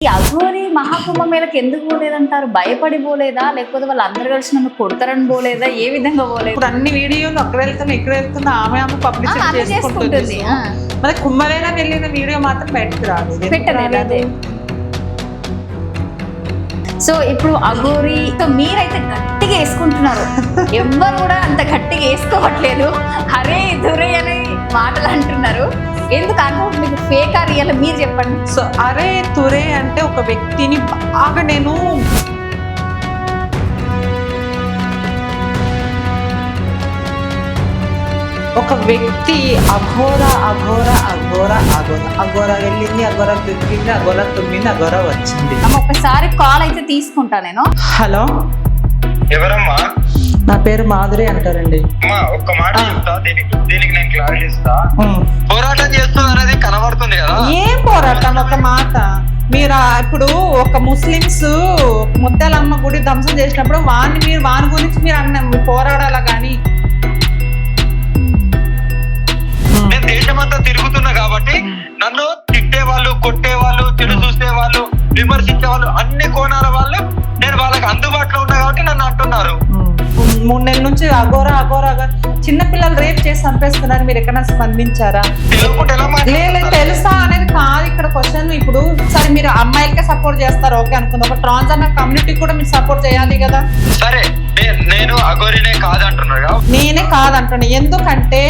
ఈ అఘోరి మహాకుంభమేళకి ఎందుకు పోలేదంటారు? భయపడి పోలేదా, లేకపోతే వాళ్ళు అందరు కలిసి నన్ను కొడతారని పోలేదా, ఏ విధంగా పోలేదు? ఇప్పుడు అన్ని వీడియోలు అక్కడ వెళ్తున్నా ఇక్కడ వెళ్తున్నా ఆమె పబ్లిసిటీ చేసుకుంటుంది. మరి కుంభమేళా వెళ్ళిన వీడియో మాత్రం బయటకు రాలేదు. పెట్టలేదు అదే. సో ఇప్పుడు అఘోరి మీరైతే గట్టిగా వేసుకుంటున్నారు, ఎవ్వరు కూడా అంత గట్టిగా వేసుకోవట్లేదు. హరే దురే అని మాటలు అంటున్నారు. ఎందుకు అఘోరి మీకు ఫేక్ ఆ రియల్ మీరు చెప్పండి. సో అరే తురే అంటే ఒక వ్యక్తిని బాగా నేను ఒక వ్యక్తి అఘోర అఘోర అఘోర అఘోర అఘోర వెళ్ళింది, అఘోర తిరిగింది, అఘోర తుమ్మింది, అఘోర వచ్చింది. ఒకసారి కాల్ అయితే తీసుకుంటా నేను. హలో, ఎవరమ్మా? నా పేరు మాధురి అంటారండి. ఒక్క మాట చెప్తా, దీనికి నేను క్లారిటీ ఇస్తా. పోరాటం చేస్తున్నది కనబడుతుంది కదా. ఏం పోరాటం? ఒక మాట, మీరు ఇప్పుడు ఒక ముస్లిమ్స్ ముద్దలమ్మ గుడి ధ్వంసం చేసినప్పుడు వాని గురించి మీరు అన్న పోరాడాలా కానీ నేను దేశమంతా తిరుగుతున్నా కాబట్టి నన్ను తిట్టేవాళ్ళు, కొట్టేవాళ్ళు, చెడు చూసే వాళ్ళు, విమర్శించే వాళ్ళు, అన్ని కోణాల వాళ్ళు నేను వాళ్ళకి అందుబాటులో ఉన్నా కాబట్టి నన్ను అంటున్నారు. 3 నెలల నుంచి అఘోర అఘోర చిన్న పిల్లలు రేప్ చేసి చంపేస్తున్నారు. మీరు ఎక్కడైనా స్పందించారా? లేదు తెలుసా అనేది కాదు ఇక్కడ క్వశ్చన్. ఇప్పుడు సరే మీరు అమ్మాయిలకే సపోర్ట్ చేస్తారు ఓకే అనుకుందాం, ఒక ట్రాన్స్జెండర్ కమ్యూనిటీ కూడా మీరు సపోర్ట్ చేయాలి కదా. సరే నేను అఘోరినే కాదంటున్నా. నేనే కాదంటున్నా. ఎందుకంటే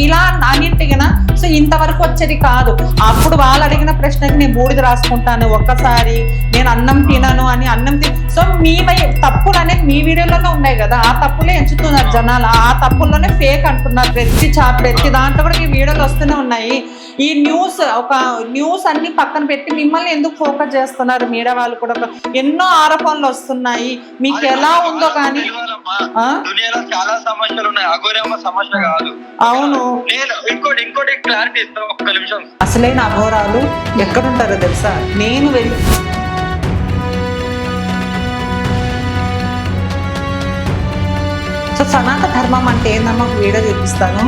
ఇలా అన్నింటిగా సో ఇంతవరకు వచ్చేది కాదు. అప్పుడు వాళ్ళు అడిగిన ప్రశ్నకి నేను బూడిద రాసుకుంటాను, ఒక్కసారి నేను అన్నం తినను అని సో మీ తప్పులు అనేది మీ వీడియోలోనే ఉన్నాయి కదా, ఆ తప్పులే ఎంచుతున్నారు జనాలు, ఆ తప్పుల్లోనే ఫేక్ అంటున్నారు. ప్రతి దాంట్లో కూడా ఈ వీడియోలు వస్తూనే ఉన్నాయి. ఈ న్యూస్ అన్ని పక్కన పెట్టి మిమ్మల్ని ఎందుకు ఫోకస్ చేస్తున్నారు? మీడియా వాళ్ళు కూడా ఎన్నో ఆరోపణలు వస్తున్నాయి. మీకు ఎలా ఉందో కానీ చాలా సమస్యలు ఉన్నాయి, అఘోరమ్మ సమస్య కాదు. అవును, ఇంకోటి క్లారిటీ ఇస్తా ఒక్క నిమిషం. అసలైన అఘోరాలు ఎక్కడుంటారో తెలుసా? నేను వెళ్ళి సో సనాతన ధర్మం అంటే ఏందమ్మా వీడియో చూపిస్తాను.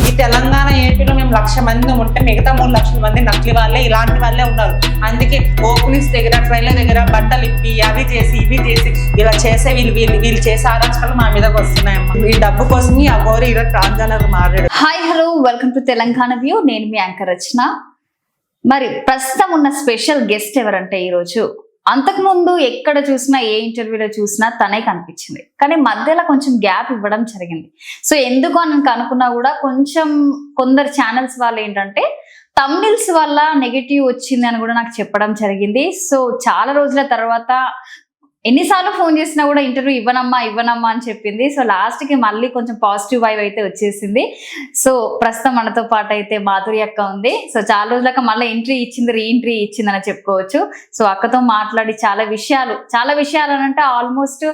ఈ తెలంగాణ ఏపీలో మేము 1,00,000 మంది ఉంటే మిగతా 3 లక్షల మంది నకిలీ వాళ్ళే, ఇలాంటి వాళ్ళే ఉన్నారు. అందుకే ఓపెనింగ్స్ దగ్గర ట్రైలర్ దగ్గర బట్టలు ఇప్పి అవి చేసి ఇవి చేసి ఇలా చేసే వీళ్ళు చేసే ఆలోచనలు మా మీదకి వస్తున్నాయమ్మా. ఈ డబ్బు కోసం ఈ అఘోరి ఇలా ట్రాన్స్జెండర్ మారాడు. Hi hello, welcome to Telangana view. నేను మీ యాంకర్ రచన. మరి ప్రస్తుతం ఉన్న స్పెషల్ గెస్ట్ ఎవరంటే ఈరోజు అంతకుముందు ఎక్కడ చూసినా ఏ ఇంటర్వ్యూలో చూసినా తనే కనిపించింది, కానీ మధ్యలో కొంచెం గ్యాప్ ఇవ్వడం జరిగింది. సో ఎందుకు అని అనుకున్నా కూడా కొందరు ఛానల్స్ వాళ్ళు ఏంటంటే థంబ్నెయిల్స్ వల్ల నెగిటివ్ వచ్చింది అని కూడా నాకు చెప్పడం జరిగింది. సో చాలా రోజుల తర్వాత ఎన్నిసార్లు ఫోన్ చేసినా కూడా ఇంటర్వ్యూ ఇవ్వనమ్మా అని చెప్పింది. సో లాస్ట్కి మళ్ళీ కొంచెం పాజిటివ్ వైవ్ అయితే వచ్చేసింది. సో ప్రస్తుతం మనతో పాటు అయితే మాధురి అక్క ఉంది. సో చాలా రోజులక మళ్ళీ రీఎంట్రీ ఇచ్చిందని చెప్పుకోవచ్చు. సో అక్కతో మాట్లాడి చాలా విషయాలు అని అంటే ఆల్మోస్ట్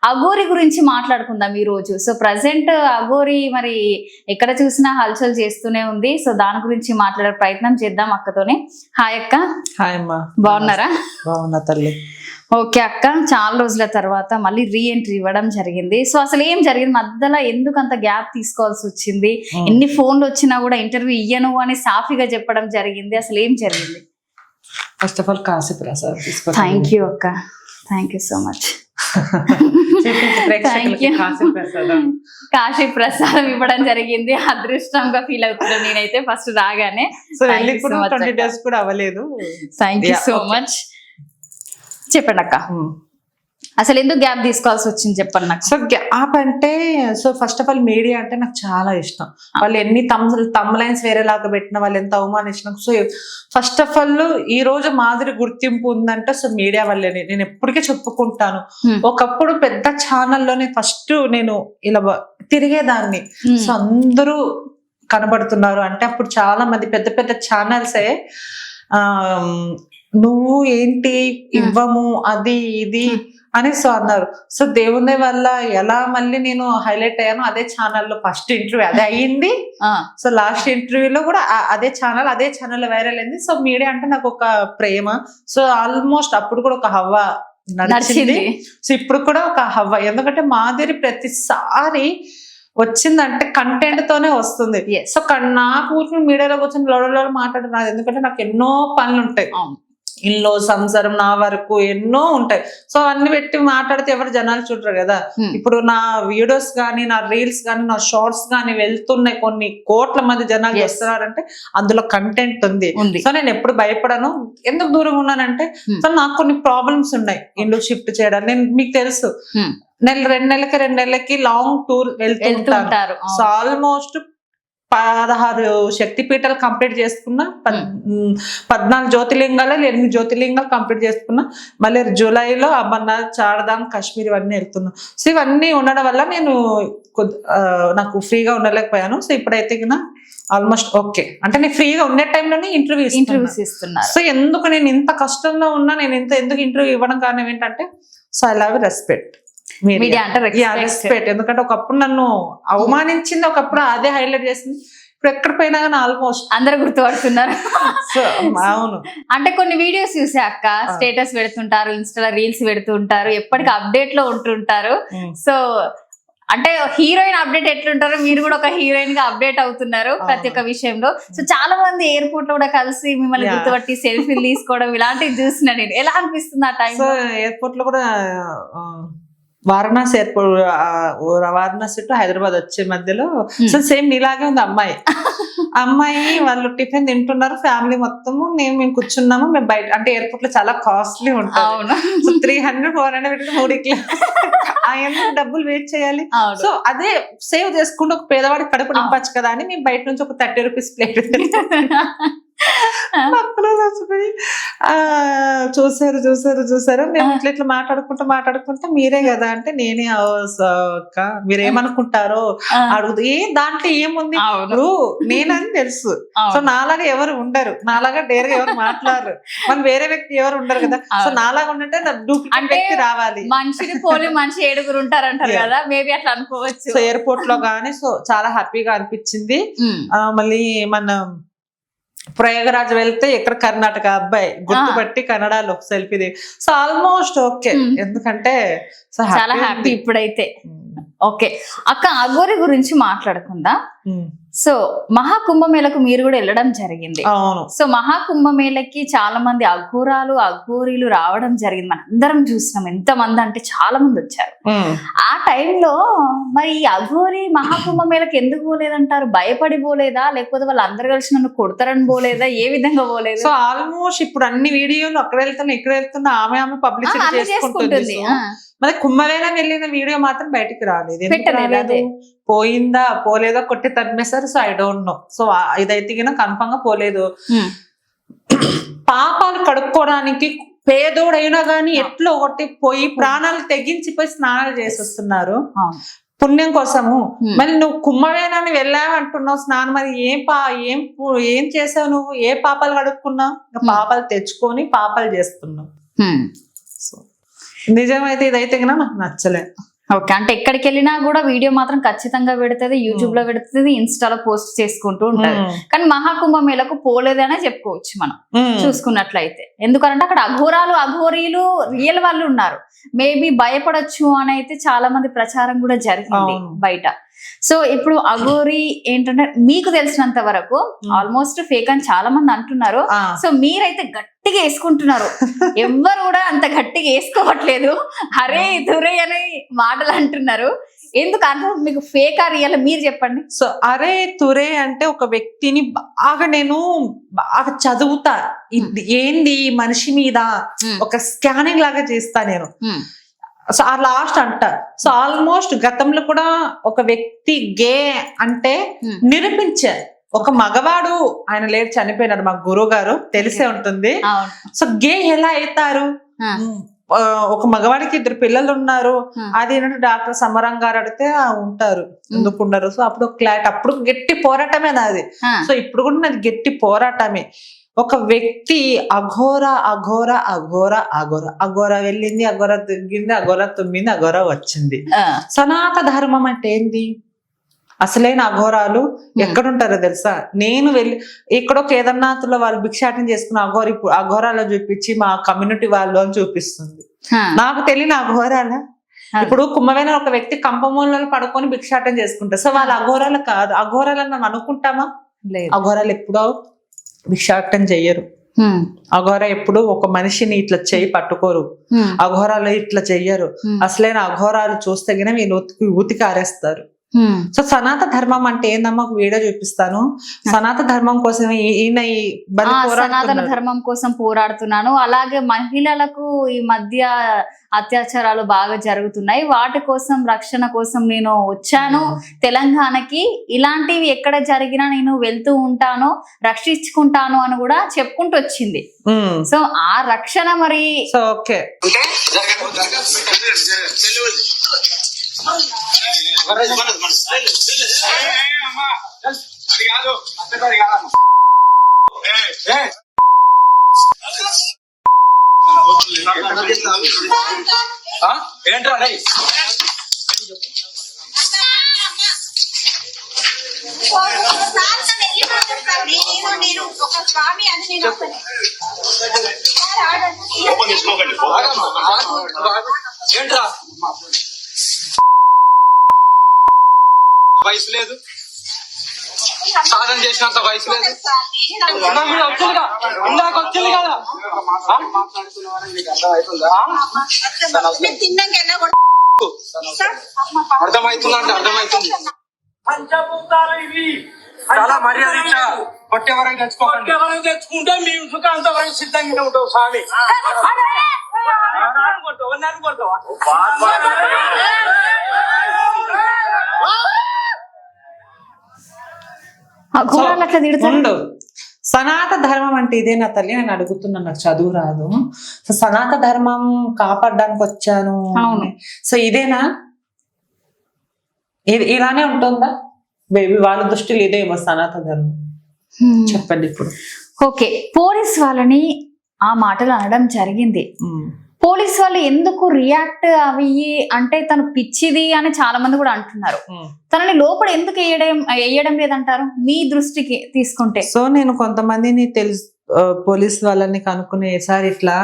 అఘోరి గురించి మాట్లాడుకుందాం ఈ రోజు. సో ప్రజెంట్ అఘోరి మరి ఎక్కడ చూసినా హల్చల్ చేస్తూనే ఉంది. సో దాని గురించి మాట్లాడే ప్రయత్నం చేద్దాం అక్కతోనే. హాయ్ అక్క. హాయ్ అమ్మా, బాగున్నారా? బాగున్నా తల్లి. ఓకే అక్క, చాలా రోజుల తర్వాత మళ్ళీ రీఎంట్రీ ఇవ్వడం జరిగింది. సో అసలు ఏం జరిగింది మధ్యలో? ఎందుకు అంత గ్యాప్ తీసుకోవాల్సి వచ్చింది? ఎన్ని ఫోన్లు వచ్చినా కూడా ఇంటర్వ్యూ ఇయ్యను అని సాఫీగా చెప్పడం జరిగింది. అసలు ఏం జరిగింది? First of all Kashi prasad. Thank you అక్క, thank you so much. Kashi ప్రసాదం ఇవ్వడం జరిగింది. అదృష్టంగా ఫీల్ అవుతున్నాను నేనైతే ఫస్ట్ రాగానే. కూడా అవ్వలేదు. Thank you so much. చెప్పండి అక్క, అసలు ఎందుకు గ్యాప్ తీసుకోవాల్సి వచ్చింది చెప్పండి నాకు. సో గ్యాప్ అంటే ఫస్ట్ ఆఫ్ ఆల్ మీడియా అంటే నాకు చాలా ఇష్టం. వాళ్ళు ఎన్ని తమ్లైన్స్ వేరేలాగా పెట్టిన, వాళ్ళు ఎంత అవమానించిన. సో ఫస్ట్ ఆఫ్ ఆల్ ఈ రోజు మాదిరి గుర్తింపు ఉందంటే సో మీడియా వల్లనే. నేను ఎప్పటికే చెప్పుకుంటాను, ఒకప్పుడు పెద్ద ఛానల్లోనే ఫస్ట్ నేను ఇలా తిరిగేదాన్ని. సో అందరూ కనబడుతున్నారు అంటే అప్పుడు చాలా మంది పెద్ద పెద్ద ఛానల్సే నువ్వు ఏంటి ఇవ్వము అది ఇది అని సో అన్నారు. సో దేవుని వల్ల ఎలా మళ్ళీ నేను హైలైట్ అయ్యాను, అదే ఛానల్లో ఫస్ట్ ఇంటర్వ్యూ అదే అయ్యింది. సో లాస్ట్ ఇంటర్వ్యూలో కూడా అదే ఛానల్ వైరల్ అయింది. సో మీడియా అంటే నాకు ఒక ప్రేమ. సో ఆల్మోస్ట్ అప్పుడు కూడా ఒక హవ్వ నడిచింది. సో ఇప్పుడు కూడా ఒక హవ్వ, ఎందుకంటే మాధురి ప్రతిసారి వచ్చిందంటే కంటెంట్ తోనే వస్తుంది. Yes. సో నా కూర్చుని మీడియాలో కూర్చొని లోడలో మాట్లాడుతున్నారు, ఎందుకంటే నాకు ఎన్నో పనులు ఉంటాయి, ఇల్లు సంసారం నా వరకు ఎన్నో ఉంటాయి. సో అన్ని పెట్టి మాట్లాడితే ఎవరు జనాలు చూడరు కదా. ఇప్పుడు నా వీడియోస్ కానీ, నా రీల్స్ కానీ, నా షార్ట్స్ కానీ వెళ్తున్నాయి, కొన్ని కోట్ల మంది జనాలు చేస్తున్నారంటే అందులో కంటెంట్ ఉంది. సో నేను ఎప్పుడు భయపడను. ఎందుకు దూరంగా ఉన్నానంటే సో నాకు కొన్ని ప్రాబ్లమ్స్ ఉన్నాయి, ఇల్లు షిఫ్ట్ చేయడానికి. నేను మీకు తెలుసు, రెండు నెలలకి లాంగ్ టూర్ వెళ్తుంటారు. సో ఆల్మోస్ట్ 16 శక్తిపీఠాలు కంప్లీట్ చేసుకున్నా, 14 జ్యోతిర్లింగాలు 8 జ్యోతిర్లింగాలు కంప్లీట్ చేసుకున్నా. మళ్ళీ జూలైలో అమర్నాథ్, చార్ధామ్, కాశ్మీర్ ఇవన్నీ వెళ్తున్నా. సో ఇవన్నీ ఉండడం వల్ల నేను నాకు ఫ్రీగా ఉండలేకపోయాను. సో ఇప్పుడైతే ఆల్మోస్ట్ ఓకే, అంటే నేను ఫ్రీగా ఉండే టైంలోనే ఇంటర్వ్యూస్ ఇస్తున్నా. సో ఎందుకు నేను ఇంత కష్టంలో ఉన్నా, నేను ఎందుకు ఇంటర్వ్యూ ఇవ్వడం కారణం ఏంటంటే so I love respect, respect. ఎందుకంటే ఒకప్పుడు నన్ను అవమానించింది, ఒకప్పుడు అదే హైలైట్ చేసింది. ఇప్పుడు ఎక్కడ పోయినా కానీ ఆల్మోస్ట్ అందరూ గుర్తుపడుతున్నారు. అవును, అంటే కొన్ని వీడియోస్ చూసే అక్క, స్టేటస్ పెడుతుంటారు, ఇన్స్టాలో రీల్స్ పెడుతుంటారు, ఎప్పటికీ అప్డేట్ లో ఉంటుంటారు. సో అంటే హీరోయిన్ అప్డేట్ ఎట్లుంటారో మీరు కూడా ఒక హీరోయిన్ గా అప్డేట్ అవుతున్నారు ప్రతి ఒక్క విషయంలో. సో చాలా మంది ఎయిర్పోర్ట్ లో కూడా కలిసి మిమ్మల్ని గుర్తుపట్టి సెల్ఫీలు తీసుకోవడం ఇలాంటివి చూస్తున్నా నేను. ఎలా అనిపిస్తుంది ఆ టైం? సో ఎయిర్పోర్ట్ లో కూడా వారణాసి ఎయిర్పోర్ట్, వారణాసి టు హైదరాబాద్ వచ్చే మధ్యలో సో సేమ్ నీలాగే ఉంది అమ్మాయి వాళ్ళు టిఫిన్ తింటున్నారు, ఫ్యామిలీ మొత్తము. మేము కూర్చున్నాము, మేము బయట, అంటే ఎయిర్పోర్ట్ లో చాలా కాస్ట్లీ ఉంటుంది, 300-400 పెట్టి 3 డబ్బులు వేస్ట్ చేయాలి. సో అదే సేవ్ చేసుకుంటూ ఒక పేదవాడికి కడుపు నింపచ్చు కదా అని మేము బయట నుంచి ఒక 30 రూపీస్ ప్లేట్ చూసారు. మేము ఇట్లా మాట్లాడుకుంటా మీరే కదా అంటే, నేనే అక్క, మీరేమనుకుంటారో అడుగుతూ, దాంట్లో ఏముంది ఇప్పుడు నేనని తెలుసు. సో నాలాగా ఎవరు ఉండరు, నాలాగా డేర్ గా ఎవరు మాట్లాడరు, మన వేరే వ్యక్తి ఎవరు ఉండరు కదా. సో నాలాగా ఉంటే డూప్లికేట్ వ్యక్తి రావాలి. మనిషిని పోలి మనిషి 7 ఉంటారంటారు కదా, మేబీ అట్లా అనుకోవచ్చు. సో ఎయిర్పోర్ట్ లో గానీ సో చాలా హ్యాపీగా అనిపించింది. మళ్ళీ మన ప్రయాగరాజ్ వెళ్తే ఇక్కడ కర్ణాటక అబ్బాయి గుర్తుపట్టి కన్నడలో సెల్ఫీ. సో ఆల్మోస్ట్ ఓకే, ఎందుకంటే చాలా హ్యాపీ ఇప్పుడైతే. ఓకే అక్క, అఘోరి గురించి మాట్లాడుకుందాం. సో మహాకుంభమేళకు మీరు కూడా వెళ్ళడం జరిగింది. సో మహాకుంభమేళకి చాలా మంది అఘోరాలు అఘోరీలు రావడం జరిగింది, మనం అందరం చూసినాం. ఎంత మంది అంటే చాలా మంది వచ్చారు. ఆ టైంలో మరి ఈ అఘోరి మహాకుంభమేళకి ఎందుకు పోలేదంటారు? భయపడి పోలేదా, లేకపోతే వాళ్ళు అందరు కలిసి నన్ను కొడతారని పోలేదా, ఏ విధంగా పోలేదు? సో ఆల్మోస్ట్ ఇప్పుడు అన్ని వీడియోలు అక్కడ వెళ్తున్నా ఇక్కడ వెళ్తున్నా ఆమె పబ్లిసిటీ చేసుకుంటుంది. మరి కుంభమేళ వెళ్ళిన వీడియో మాత్రం బయటికి రాలేదు. పోయిందా పోలేదా కొట్టి తరిమేశారు. So I don't know. So ఇదైతే కన్ఫర్మ్ గా పోలేదు. పాపాలు కడుక్కోవడానికి పేదోడైనా గానీ ఎట్లా ఒకటి పోయి ప్రాణాలు తెగించిపోయి స్నానాలు చేసేస్తున్నారు పుణ్యం కోసము. మరి నువ్వు కుంభమేళాన్ని వెళ్ళావు అంటున్నావు స్నానం, మరి ఏం చేసావు నువ్వు? ఏ పాపాలు కడుక్కున్నావు? పాపాలు తెచ్చుకొని పాపాలు చేస్తున్నావు. సో నిజమైతే ఇదైతే నాకు నచ్చలే. ఓకే, అంటే ఎక్కడికి వెళ్ళినా కూడా వీడియో మాత్రం ఖచ్చితంగా పెడుతుంది, యూట్యూబ్ లో పెడుతుంది, ఇన్స్టాలో పోస్ట్ చేసుకుంటూ ఉంటది. కానీ మహాకుంభమేళకు పోలేదనే చెప్పుకోవచ్చు మనం చూసుకున్నట్లయితే. ఎందుకంటే అక్కడ అఘోరాలు అఘోరీలు రియల్ వాళ్ళు ఉన్నారు. మేబీ భయపడొచ్చు అని అయితే చాలా మంది ప్రచారం కూడా జరిగింది బయట. సో ఇప్పుడు అఘోరి ఏంటంటే మీకు తెలిసినంత వరకు ఆల్మోస్ట్ ఫేక్ అని చాలా మంది అంటున్నారు. సో మీరైతే గట్టిగా వేసుకుంటున్నారు, ఎవ్వరు కూడా అంత గట్టిగా వేసుకోవట్లేదు. హరే తురే అనే మాటలు అంటున్నారు. ఎందుకు అంటే మీకు ఫేక్ ఆ రియల్ మీరు చెప్పండి. సో అరే తురే అంటే ఒక వ్యక్తిని నేను బాగా చదువుతా, ఏంది మనిషి మీద ఒక స్కానింగ్ లాగా చేస్తా నేను. సో ఆ లాస్ట్ అంట. సో ఆల్మోస్ట్ గతంలో కూడా ఒక వ్యక్తి గే అంటే నిరూపించారు. ఒక మగవాడు ఆయన లేడు, చనిపోయినాడు, మా గురువు గారు తెలిసే ఉంటుంది. సో గే ఎలా అవుతారు? ఒక మగవాడికి 2 పిల్లలు ఉన్నారు, అది ఏంటంటే డాక్టర్ సమరం గారు అడిగితే ఉంటారు, ఎందుకు ఉండరు? సో అప్పుడు క్లాట్, అప్పుడు గట్టి పోరాటమే నాది. సో ఇప్పుడు కూడా నాది గట్టి పోరాటమే. ఒక వ్యక్తి అఘోర అఘోర అఘోర అఘోర అఘోర వెళ్ళింది, అఘోర దిగింది, అఘోర తుమ్మింది, అఘోర వచ్చింది. సనాతన ధర్మం అంటే ఏంది? అసలైన అఘోరాలు ఎక్కడుంటారో తెలుసా? నేను వెళ్ళి ఎక్కడో కేదార్నాథ్లో వాళ్ళు భిక్షాటన చేసుకున్న అఘోరాలు చూపించి మా కమ్యూనిటీ వాళ్ళు అని చూపిస్తుంది. నాకు తెలియని అఘోరాల. ఇప్పుడు కుంభమైన ఒక వ్యక్తి కంపమూలలో పడుకొని భిక్షాటం చేసుకుంటారు. సో వాళ్ళ అఘోరాలు కాదు. అఘోరాలని మనం అనుకుంటామా? లేదు. అఘోరాలు ఎప్పుడో భిక్షాటం చెయ్యరు. అఘోర ఎప్పుడు ఒక మనిషిని ఇట్లా చెయ్యి పట్టుకోరు. అఘోరాలు ఇట్లా చెయ్యరు. అసలైన అఘోరాలు చూస్తే గిన వీళ్ళు ఉతికి ఆరేస్తారు. సో సనాతన ధర్మం అంటే ఏందమ్మా, ఒక వీడియో చూపిస్తాను. సనాతన ధర్మం కోసం ఈయన సనాతన ధర్మం కోసం పోరాడుతున్నాను. అలాగే మహిళలకు ఈ మధ్య అత్యాచారాలు బాగా జరుగుతున్నాయి, వాటి కోసం రక్షణ కోసం నేను వచ్చాను తెలంగాణకి. ఇలాంటివి ఎక్కడ జరిగినా నేను వెళ్తూ ఉంటాను, రక్షించుకుంటాను అని కూడా చెప్పుకుంటూ వచ్చింది. సో ఆ రక్షణ మరి ఓకే. ఏంట్రా ఒక స్వామి అని నేను ఏంట్రా వయసు లేదు, సాధన చేసినంత వయసు లేదు. ఇందాక వచ్చింది కదా, అర్థమవుతుంది అంటే అర్థమవుతుంది. పంచభూతాలు ఇవి చాలా మర్యాద ఇచ్చా. కొట్టేవరకు తెచ్చుకోకండి. తెచ్చుకుంటే మేము సుఖాంత వరకు సిద్ధంగా ఉంటావు స్వామి. అఘోరాలు అట్లా తిడతారు. సనాతన ధర్మం అంటే ఇదేనా తల్లి నేను అడుగుతున్నాను, నాకు చదువు రాదు. సో సనాతన ధర్మం కాపాడడానికి వచ్చాను. సో ఇదేనా, ఇలానే ఉంటుందా? బేబీ వాళ్ళ దృష్టిలో ఇదేమో సనాతన ధర్మం, చెప్పండి ఇప్పుడు. ఓకే, పోలీస్ వాళ్ళని ఆ మాటలు అనడం జరిగింది. పోలీస్ వాళ్ళు ఎందుకు రియాక్ట్ అవి అంటే తను పిచ్చిది అని చాలా మంది కూడా అంటున్నారు. తనని లోపల ఎందుకు వేయడం లేదంటారు మీ దృష్టికి తీసుకుంటే? సో నేను కొంతమందిని పోలీస్ వాళ్ళని కనుక్కునే, సార్ ఇట్లా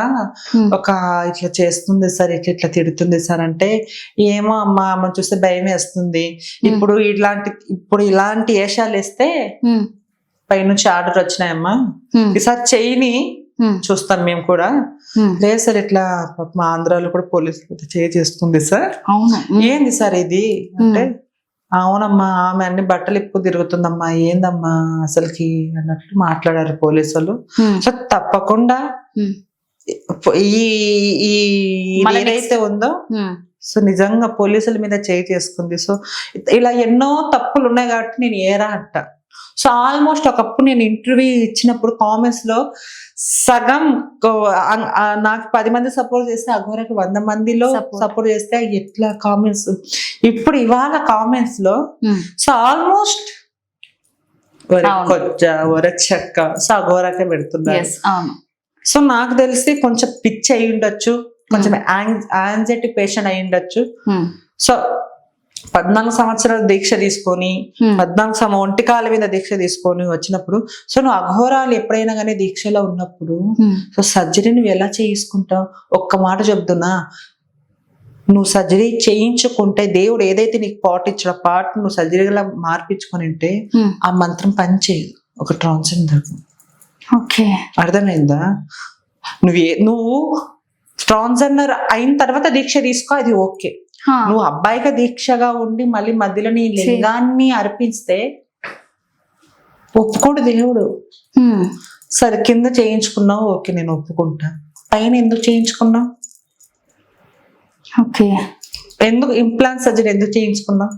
ఇట్లా చేస్తుంది సార్, ఇట్లా తిడుతుంది సార్ అంటే, ఏమో అమ్మా అమ్మ చూస్తే భయం వేస్తుంది. ఇప్పుడు ఇలాంటి వేషాలు వేస్తే పైనుంచి ఆర్డర్ వచ్చినాయమ్మా, ఈసారి చెయ్యిని చూస్తాం మేము కూడా. లేదు సార్ ఇట్లా మా ఆంధ్రాలో కూడా పోలీసులు చేస్తుంది సార్. ఏంది సార్ ఇది అంటే, అవునమ్మా ఆమె అన్ని బట్టలు ఎక్కువ తిరుగుతుందమ్మా, ఏందమ్మా అసలుకి అన్నట్లు మాట్లాడారు పోలీసు వాళ్ళు. సో తప్పకుండా ఏదైతే ఉందో సో నిజంగా పోలీసుల మీద చేసుకుంది. సో ఇలా ఎన్నో తప్పులు ఉన్నాయి కాబట్టి నేను ఏరా అంట. సో ఆల్మోస్ట్ ఒకప్పుడు నేను ఇంటర్వ్యూ ఇచ్చినప్పుడు కామెంట్స్ లో సగం నాకు 10 మంది సపోర్ట్ చేస్తే అఘోరకి 100 మందిలో సపోర్ట్ చేస్తే ఎట్లా కామెంట్స్. ఇప్పుడు ఇవాళ కామెంట్స్ లో సో ఆల్మోస్ట్ ఒరచక్క సో అఘోరకే పెడుతున్నారు. సో నాకు తెలిసి కొంచెం పిచ్చి అయి ఉండొచ్చు, కొంచెం యాంగ్జైటీ పేషెంట్ అయి ఉండొచ్చు. సో 14 సంవత్సరాలు దీక్ష తీసుకొని 14 ఒంటికాల మీద దీక్ష తీసుకొని వచ్చినప్పుడు, సో నువ్వు అఘోరాలు ఎప్పుడైనా కానీ దీక్షలో ఉన్నప్పుడు సో సర్జరీ నువ్వు ఎలా చేసుకుంటావు? ఒక్క మాట చెప్తున్నా, నువ్వు సర్జరీ చేయించుకుంటే దేవుడు ఏదైతే నీకు పాట్ ఇచ్చిన పాట్ నువ్వు సర్జరీలా మార్పించుకొని ఉంటే ఆ మంత్రం పని చేయదు ఒక ట్రాన్స్జెండర్. అర్థమైందా? నువ్వు ట్రాన్స్జెండర్ అయిన తర్వాత దీక్ష తీసుకో, అది ఓకే. నువ్వు అబ్బాయిగా దీక్షగా ఉండి మళ్ళీ మధ్యలో నీ లింగాన్ని అర్పిస్తే ఒప్పుకోడు దేవుడు. సరే కింద చేయించుకున్నావు, ఓకే నేను ఒప్పుకుంటా. పైన ఎందుకు చేయించుకున్నావు? ఎందుకు ఇంప్లాంట్ సర్జరీ ఎందుకు చేయించుకున్నావు?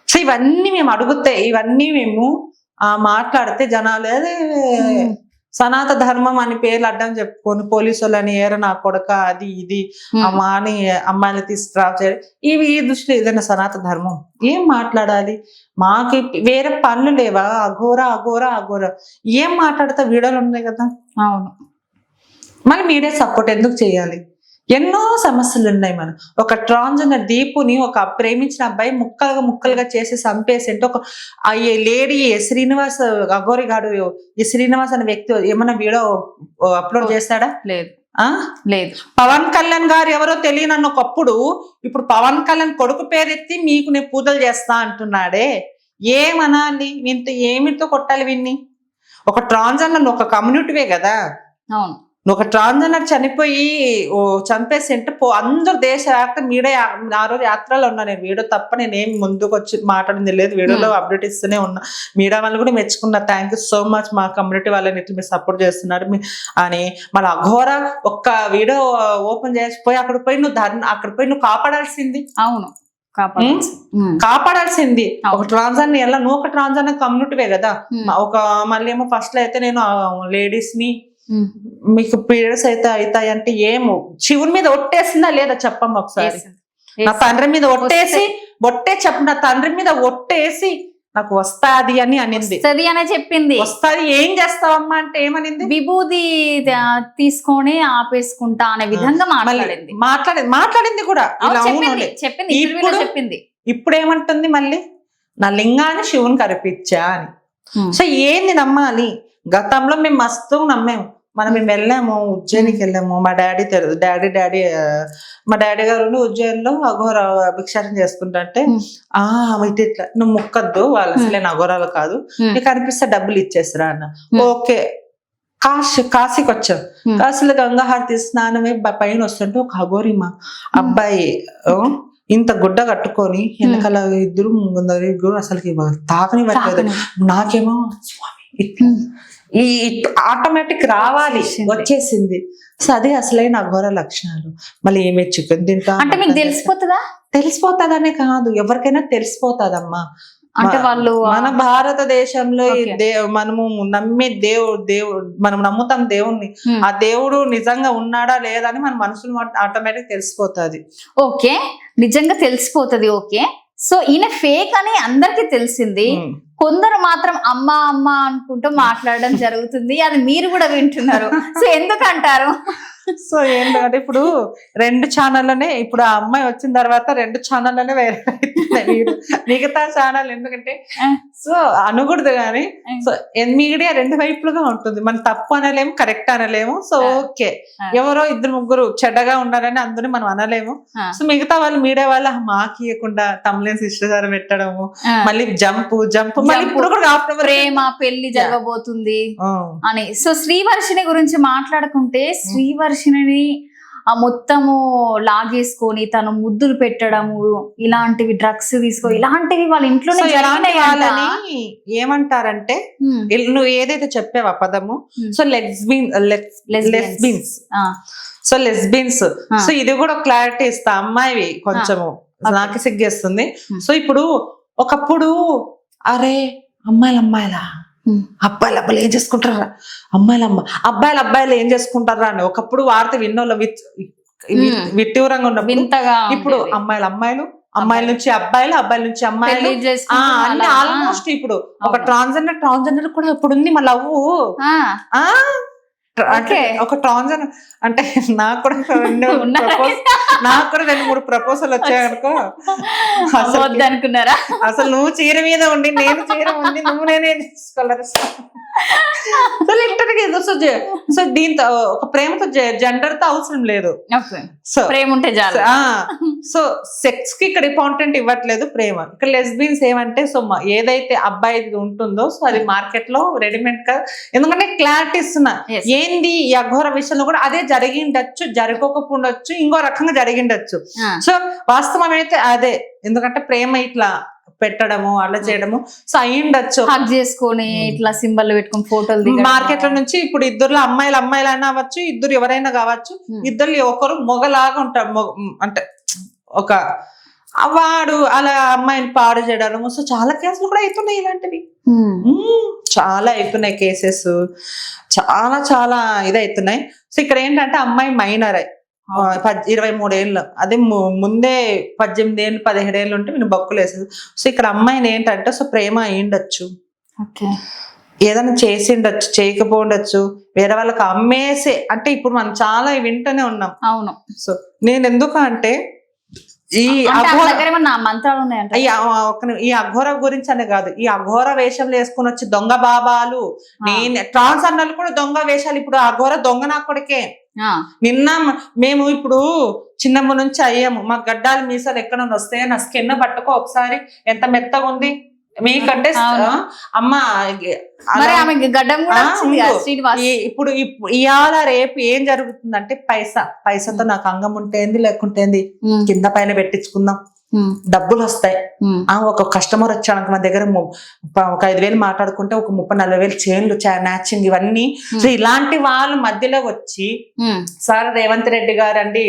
సో ఇవన్నీ మేము అడిగితే, ఇవన్నీ మేము మాట్లాడితే జనాలు అదే సనాతన ధర్మం అని పేర్లు అడ్డం చెప్పుకొని పోలీసు వాళ్ళని నా కొడక అది ఇది అమ్మా అని అమ్మాయిని తీసుకురా ఇవి ఈ దృష్టిలో ఏదైనా సనాతన ధర్మం ఏం మాట్లాడాలి? మాకు వేరే పనులు లేవా? అఘోరా అఘోరా అఘోరా ఏం మాట్లాడితే వీడియోలు ఉన్నాయి కదా. అవును, మళ్ళీ మీడియా సపోర్ట్ ఎందుకు చేయాలి? ఎన్నో సమస్యలు ఉన్నాయి. మనం ఒక ట్రాన్స్జెండర్ దీపుని ఒక ప్రేమించిన అబ్బాయి ముక్కలుగా చేసి చంపేసి అంటే ఒక లేడీ శ్రీనివాస్ అఘోరి గాడు ఈ శ్రీనివాస్ అనే వ్యక్తి ఏమన్నా వీడియో అప్లోడ్ చేస్తాడా? లేదు. లేదు. పవన్ కళ్యాణ్ గారు ఎవరో తెలియనన్న ఒకప్పుడు ఇప్పుడు పవన్ కళ్యాణ్ కొడుకు పేరెత్తి మీకు నేను పూజలు చేస్తా అంటున్నాడే, ఏమనాలి? ఇంత ఏమితో కొట్టాలి విన్ని? ఒక ట్రాన్స్జెండర్ ఒక కమ్యూనిటీవే కదా. అవును. ఒక ట్రాన్స్జెండర్ చనిపోయి చంపేసి అంటే అందరు దేశ యాత్ర మీడియా ఆ రోజు యాత్రలో ఉన్నా నేను. వీడియో తప్ప నేనేం ముందుకు వచ్చి మాట్లాడింది లేదు, వీడియోలో అప్డేట్ ఇస్తూనే ఉన్నా. మీడియా వాళ్ళు కూడా మెచ్చుకున్నా, థ్యాంక్ యూ సో మచ్ మా కమ్యూనిటీ వాళ్ళని ఇట్లా మీరు సపోర్ట్ చేస్తున్నారు అని. మళ్ళీ అఘోర ఒక్క వీడియో ఓపెన్ చేసిపోయి అక్కడ పోయి నువ్వు కాపాడాల్సింది. అవును, కాపాడాల్సింది. ఒక ట్రాన్స్జెండర్ ఎలా నువ్వు ఒక ట్రాన్స్జెండర్ కమ్యూనిటీవే కదా. ఒక మళ్ళీ ఏమో ఫస్ట్ లో అయితే నేను లేడీస్ ని మీకు పీరియడ్స్ అయితే అవుతాయి అంటే ఏమో శివుని మీద ఒట్టేసిందా లేదా చెప్పమ్మా ఒకసారి. నా తండ్రి మీద నా తండ్రి మీద ఒట్టేసి నాకు వస్తాది అని అనింది. చెప్పింది. వస్తాది ఏం చేస్తావమ్మా అంటే ఏమనింది? విభూది తీసుకొని ఆపేసుకుంటా అనే విధంగా మాట్లాడింది కూడా. చెప్పింది. ఇప్పుడు ఏమంటుంది మళ్ళీ? నా లింగాన్ని శివుని కరిపించా అని. సో ఏంది నమ్మాలి? గతంలో మేము మస్తు నమ్మాము. మేము వెళ్ళాము, ఉజ్జయినికి వెళ్ళాము. మా డాడీ మా డాడీ గారు ఉజ్జయినిలో అఘోర భిక్షాటం చేసుకుంటా అంటే ఇట్లా నువ్వు ముక్కద్దు, వాళ్ళు అసలే అఘోరాలు కాదు, నీకు అనిపిస్తే డబ్బులు ఇచ్చేసిరా అన్న. ఓకే, కాశీకి వచ్చాం. కాశీలో గంగాహారతి స్నానమే పైన వస్తుంటే ఒక అఘోరిమా అబ్బాయి ఇంత గుడ్డ కట్టుకొని వెనకాల ఇద్దరు అసలుకి తాకని పట్టలేదు. నాకేమో ఈ ఆటోమేటిక్ రావాలి వచ్చేసింది. సో అదే అసలైన అఘోర లక్షణాలు. మళ్ళీ ఏమే చికెన్ తింటా అంటే మీకు తెలిసిపోతుందనే కాదు, ఎవరికైనా తెలిసిపోతాదమ్మా. అంటే వాళ్ళు మన భారతదేశంలో మనము నమ్మే దేవుడు మనం నమ్ముతాం దేవుణ్ణి. ఆ దేవుడు నిజంగా ఉన్నాడా లేదా అని మన మనసులో ఆటోమేటిక్ తెలిసిపోతుంది. ఓకే, నిజంగా తెలిసిపోతుంది. ఓకే, సో ఈయన ఫేక్ అని అందరికి తెలిసింది. కొందరు మాత్రం అమ్మ అమ్మ అనుకుంటూ మాట్లాడడం జరుగుతుంది. అది మీరు కూడా వింటున్నారు. సో ఎందుకంటారు? సో ఏంటంటే ఇప్పుడు 2 ఛానల్లోనే ఇప్పుడు ఆ అమ్మాయి వచ్చిన తర్వాత 2 ఛానల్లోనే వేరే మిగతా ఛానల్ ఎందుకంటే సో అనకూడదు కానీ సో మీడియా 2 వైపులుగా ఉంటుంది. మనం తప్పు అనలేము, కరెక్ట్ అనలేము. సో ఓకే, ఎవరో 2-3 చెడ్డగా ఉన్నారని అందరూ మనం అనలేము. సో మిగతా వాళ్ళు మీడియా వాళ్ళు మాకియకుండా తమిళ శిష్టాచారం పెట్టడము, మళ్ళీ జంప్ మళ్ళీ ఇప్పుడు కూడా ప్రేమ పెళ్లి జరగబోతుంది అని. సో శ్రీవర్షిని గురించి మాట్లాడుకుంటే శ్రీవర్షిని మొత్తము లాగేసుకొని తను ముద్దులు పెట్టడము, ఇలాంటివి డ్రగ్స్ తీసుకో, ఇలాంటివి వాళ్ళ ఇంట్లోనే వాళ్ళని ఏమంటారంటే నువ్వు ఏదైతే చెప్పావు ఆ పదము, సో లెస్బియన్స్ సో ఇది కూడా క్లారిటీ ఇస్తా. అమ్మాయివి కొంచెము నాకు సిగ్గేస్తుంది. సో ఇప్పుడు ఒకప్పుడు అరే అమ్మాయిలా అబ్బాయిలు ఏం చేసుకుంటారా, అబ్బాయిలు ఏం చేసుకుంటారా అని ఒకప్పుడు వార్త విన్నోళ్ళు విట్టివరంగా ఉన్నప్పుడు. ఇప్పుడు అమ్మాయిల నుంచి అబ్బాయిల నుంచి అమ్మాయిలు అన్ని ఆల్మోస్ట్ ఇప్పుడు ఒక ట్రాన్స్జెండర్ కూడా ఇప్పుడు ఉంది. మా లవ్ అంటే ఒక ట్రాన్స్జెండర్ అంటే నాకు కూడా 2-3 ప్రపోజల్ వచ్చాయనుకో. అనుకున్నారా? అసలు నువ్వు చీర మీద ఉండి నేను చీర ఉంది, నువ్వు నేనేం చేసుకోలేరు. సో దీంతో ఒక ప్రేమతో జెండర్ తో అవసరం లేదు. సో ప్రేమ ఉంటే చాలు. సో సెక్స్ కి ఇక్కడ ఇంపార్టెంట్ ఇవ్వట్లేదు, ప్రేమ. ఇక్కడ లెస్బియన్స్ ఏమంటే సో ఏదైతే అబ్బాయి ఉంటుందో సో అది మార్కెట్ లో రెడీమేడ్ గా, ఎందుకంటే క్లారిటీ ఇస్తున్నా ఏంది ఈ అఘోర విషయంలో కూడా అదే జరిగిండొచ్చు, జరగకపోవచ్చు, ఇంకో రకంగా జరిగిండొచ్చు. సో వాస్తవం అయితే అదే, ఎందుకంటే ప్రేమ ఇట్లా పెట్టడము అలా చేయడము సో అయ్యిండొచ్చు. హగ్ చేసుకొని ఇట్లా సింబల్ పెట్టుకుని ఫోటోలు మార్కెట్ లో నుంచి ఇప్పుడు ఇద్దరులో అమ్మాయిలైనా అవ్వచ్చు, ఇద్దరు ఎవరైనా కావచ్చు, ఇద్దరు ఒకరు మొగలాగా ఉంటారు. అంటే ఒక వాడు అలా అమ్మాయిని పాడు చేయడము. సో చాలా కేసులు కూడా అవుతున్నాయి ఇలాంటివి, చాలా అవుతున్నాయి కేసెస్, చాలా ఇదవుతున్నాయి. సో ఇక్కడ ఏంటంటే అమ్మాయి మైనర్ 23 ఏళ్ళు, అదే ముందే 18 ఏళ్ళు 17 ఏళ్ళు ఉంటే నేను బొక్కులు వేసేది. సో ఇక్కడ అమ్మాయిని ఏంటంటే సో ప్రేమ అయ్యిండొచ్చు, ఏదైనా చేసిండొచ్చు, చేయకపోండొచ్చు, వేరే వాళ్ళకి అమ్మేసే. అంటే ఇప్పుడు మనం చాలా వింటూనే ఉన్నాం. అవును. సో నేను ఎందుకు అంటే ఈ అఘోర గురించి అనే కాదు, ఈ అఘోర వేషంలో వేసుకుని వచ్చి దొంగ బాబాలు, నేను ట్రాన్స్ అన్నలు కూడా దొంగ వేషాలు. ఇప్పుడు అఘోర దొంగ నా కొడుకే, ఆ, నిన్న మేము ఇప్పుడు చిన్నప్పటి నుంచి అయ్యాము, మా గడ్డాలు మీసాలు ఎక్కడ వస్తాయి, నా స్కిన్ పట్టుకో ఒకసారి ఎంత మెత్తగా ఉంది మీకంటే అవును. అమ్మ మరి ఆమె గడ్డం కూడా ఆ, వచ్చింది కదా, ఉండు. శ్రీనివాస్. ఇప్పుడు ఇవాళ రేపు ఏం జరుగుతుందంటే పైసాతో నాకు అంగం ఉంటేంది లేకుంటేంది ఉమ్, కింద పైన పెట్టించుకుందాం, ఉమ్, డబ్బులు వస్తాయి. ఉమ్, ఒక కస్టమర్ వచ్చాడు మన దగ్గర ఒక 5,000 మాట్లాడుకుంటే ఒక 30-40,000 చైన్లు మ్యాచింగ్ ఇవన్నీ. సో ఇలాంటి వాళ్ళ మధ్యలో వచ్చి ఉమ్, సార్ రేవంత్ రెడ్డి గారు అండి,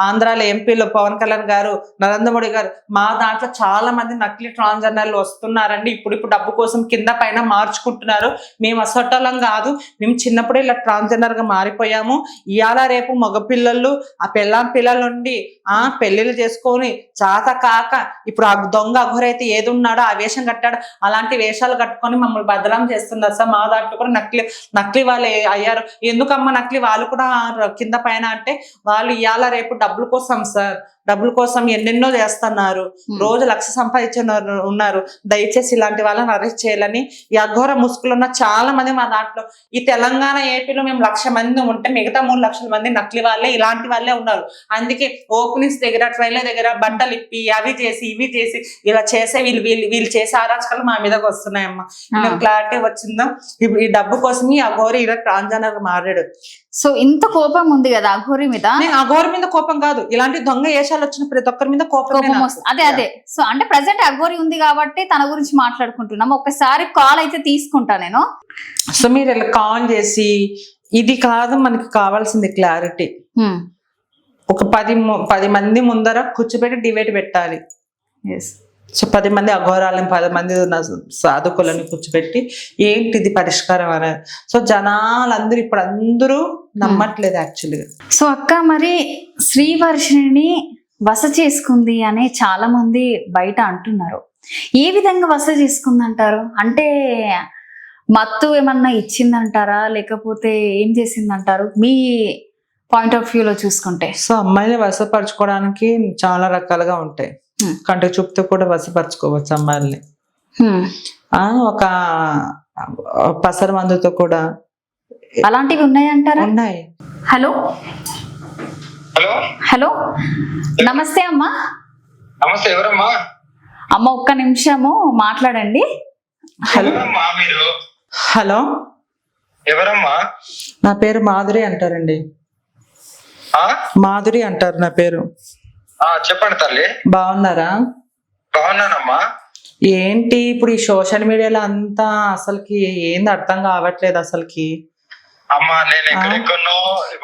ఆంధ్రాలో ఎంపీలో పవన్ కళ్యాణ్ గారు, నరేంద్ర మోడీ గారు, మా దాంట్లో చాలా మంది నకిలీ ట్రాన్స్జెండర్లు వస్తున్నారండి, ఇప్పుడు డబ్బు కోసం కింద పైన మార్చుకుంటున్నారు, మేము అసొట్టలం కాదు, మేము చిన్నప్పుడే ఇలా ట్రాన్స్జెండర్ గా మారిపోయాము, ఇవాళ రేపు మగపిల్లలు ఆ పిల్లల నుండి పెళ్లిళ్ళు చేసుకొని చాత కాక ఇప్పుడు ఆ దొంగ అఘోరైతే ఏది ఉన్నాడో ఆ వేషం కట్టాడు, అలాంటి వేషాలు కట్టుకొని మమ్మల్ని బదనాం చేస్తున్నారు సార్. మా దాంట్లో కూడా నకిలీ వాళ్ళు అయ్యారు. ఎందుకమ్మా నకిలీ వాళ్ళు కూడా కింద పైన అంటే, వాళ్ళు ఇవాళ రేపు డబ్బుల కోసం సార్, డబ్బుల కోసం ఎన్నెన్నో చేస్తున్నారు, రోజు 1,00,000 సంపాదించిన ఉన్నారు. దయచేసి ఇలాంటి వాళ్ళని అరెస్ట్ చేయాలని ఈ అఘోర ముసుగులు ఉన్న చాలా మంది మా దాంట్లో, ఈ తెలంగాణ ఏపీలో మేము 1,00,000 మంది ఉంటే మిగతా 3,00,000 మంది నకిలీ వాళ్ళే, ఇలాంటి వాళ్ళే ఉన్నారు. అందుకే ఓపెనింగ్స్ దగ్గర ట్రైన్ల దగ్గర బట్టలు ఇప్పి అవి చేసి ఇవి చేసి ఇలా చేసే వీళ్ళు చేసే అరాచకాలు మా మీదకి వస్తున్నాయమ్మా. మేము క్లారిటీ వచ్చిందా, ఈ డబ్బు కోసం ఈ అఘోరి ఇలా ట్రాన్స్జెండర్ మారాడు. సో ఇంత కోపం ఉంది కదా అఘోరి మీద. నేను అఘోరి మీద కోపం కాదు, ఇలాంటి దొంగ వేషాలు వచ్చిన ప్రతి ఒక్కరి మీద కోపం వస్తుంది. అదే సో అంటే ప్రెసెంట్ అఘోరి ఉంది కాబట్టి తన గురించి మాట్లాడుకుంటున్నాం. ఒకసారి కాల్ అయితే తీసుకుంటా నేను. సో మీరు ఇలా కాల్ చేసి ఇది కాదు మనకి కావాల్సింది క్లారిటీ, ఒక 10 మంది ముందర కూర్చోబెట్టి డిబేట్ పెట్టాలి. సో 10 మంది అఘోరాలని 10 మంది సాధుకులని కూర్చోబెట్టి ఏంటిది పరిష్కారం అనేది. సో జనాలందరూ ఇప్పుడు అందరూ నమ్మట్లేదు యాక్చువల్గా. సో అక్క మరి శ్రీవర్షిణిని వస చేసుకుంది అని చాలా మంది బయట అంటున్నారు. ఏ విధంగా వస చేసుకుంది అంటారు? అంటే మత్తు ఏమన్నా ఇచ్చిందంటారా, లేకపోతే ఏం చేసిందంటారు మీ పాయింట్ ఆఫ్ వ్యూలో చూసుకుంటే? సో అమ్మాయిని వశపరచుకోవడానికి చాలా రకాలుగా ఉంటాయి. కంటి చూపుతో కూడా వశపరచుకోవచ్చు అమ్మాయిల్ని. ఒక పసర మందుతో కూడా అలాంటివి ఉన్నాయంటారా? ఉన్నాయి. హలో హలో హలో నమస్తే అమ్మా. నమస్తే, ఎవరమ్మా? అమ్మ ఒక్క నిమిషము మాట్లాడండి. ఎవరమ్మా మీరు? హలో, ఎవరమ్మా? నా పేరు మాధురి అంటారండి. మాధురి అంటారు నా పేరు. చెప్పండి తల్లి. బాగున్నారా? బాగున్నానమ్మా. ఏంటి ఇప్పుడు ఈ సోషల్ మీడియాలో అంతా అసలుకి ఏంది అర్థం కావట్లేదు అసలుకి. అమ్మా నేను ఎక్కడెక్కడో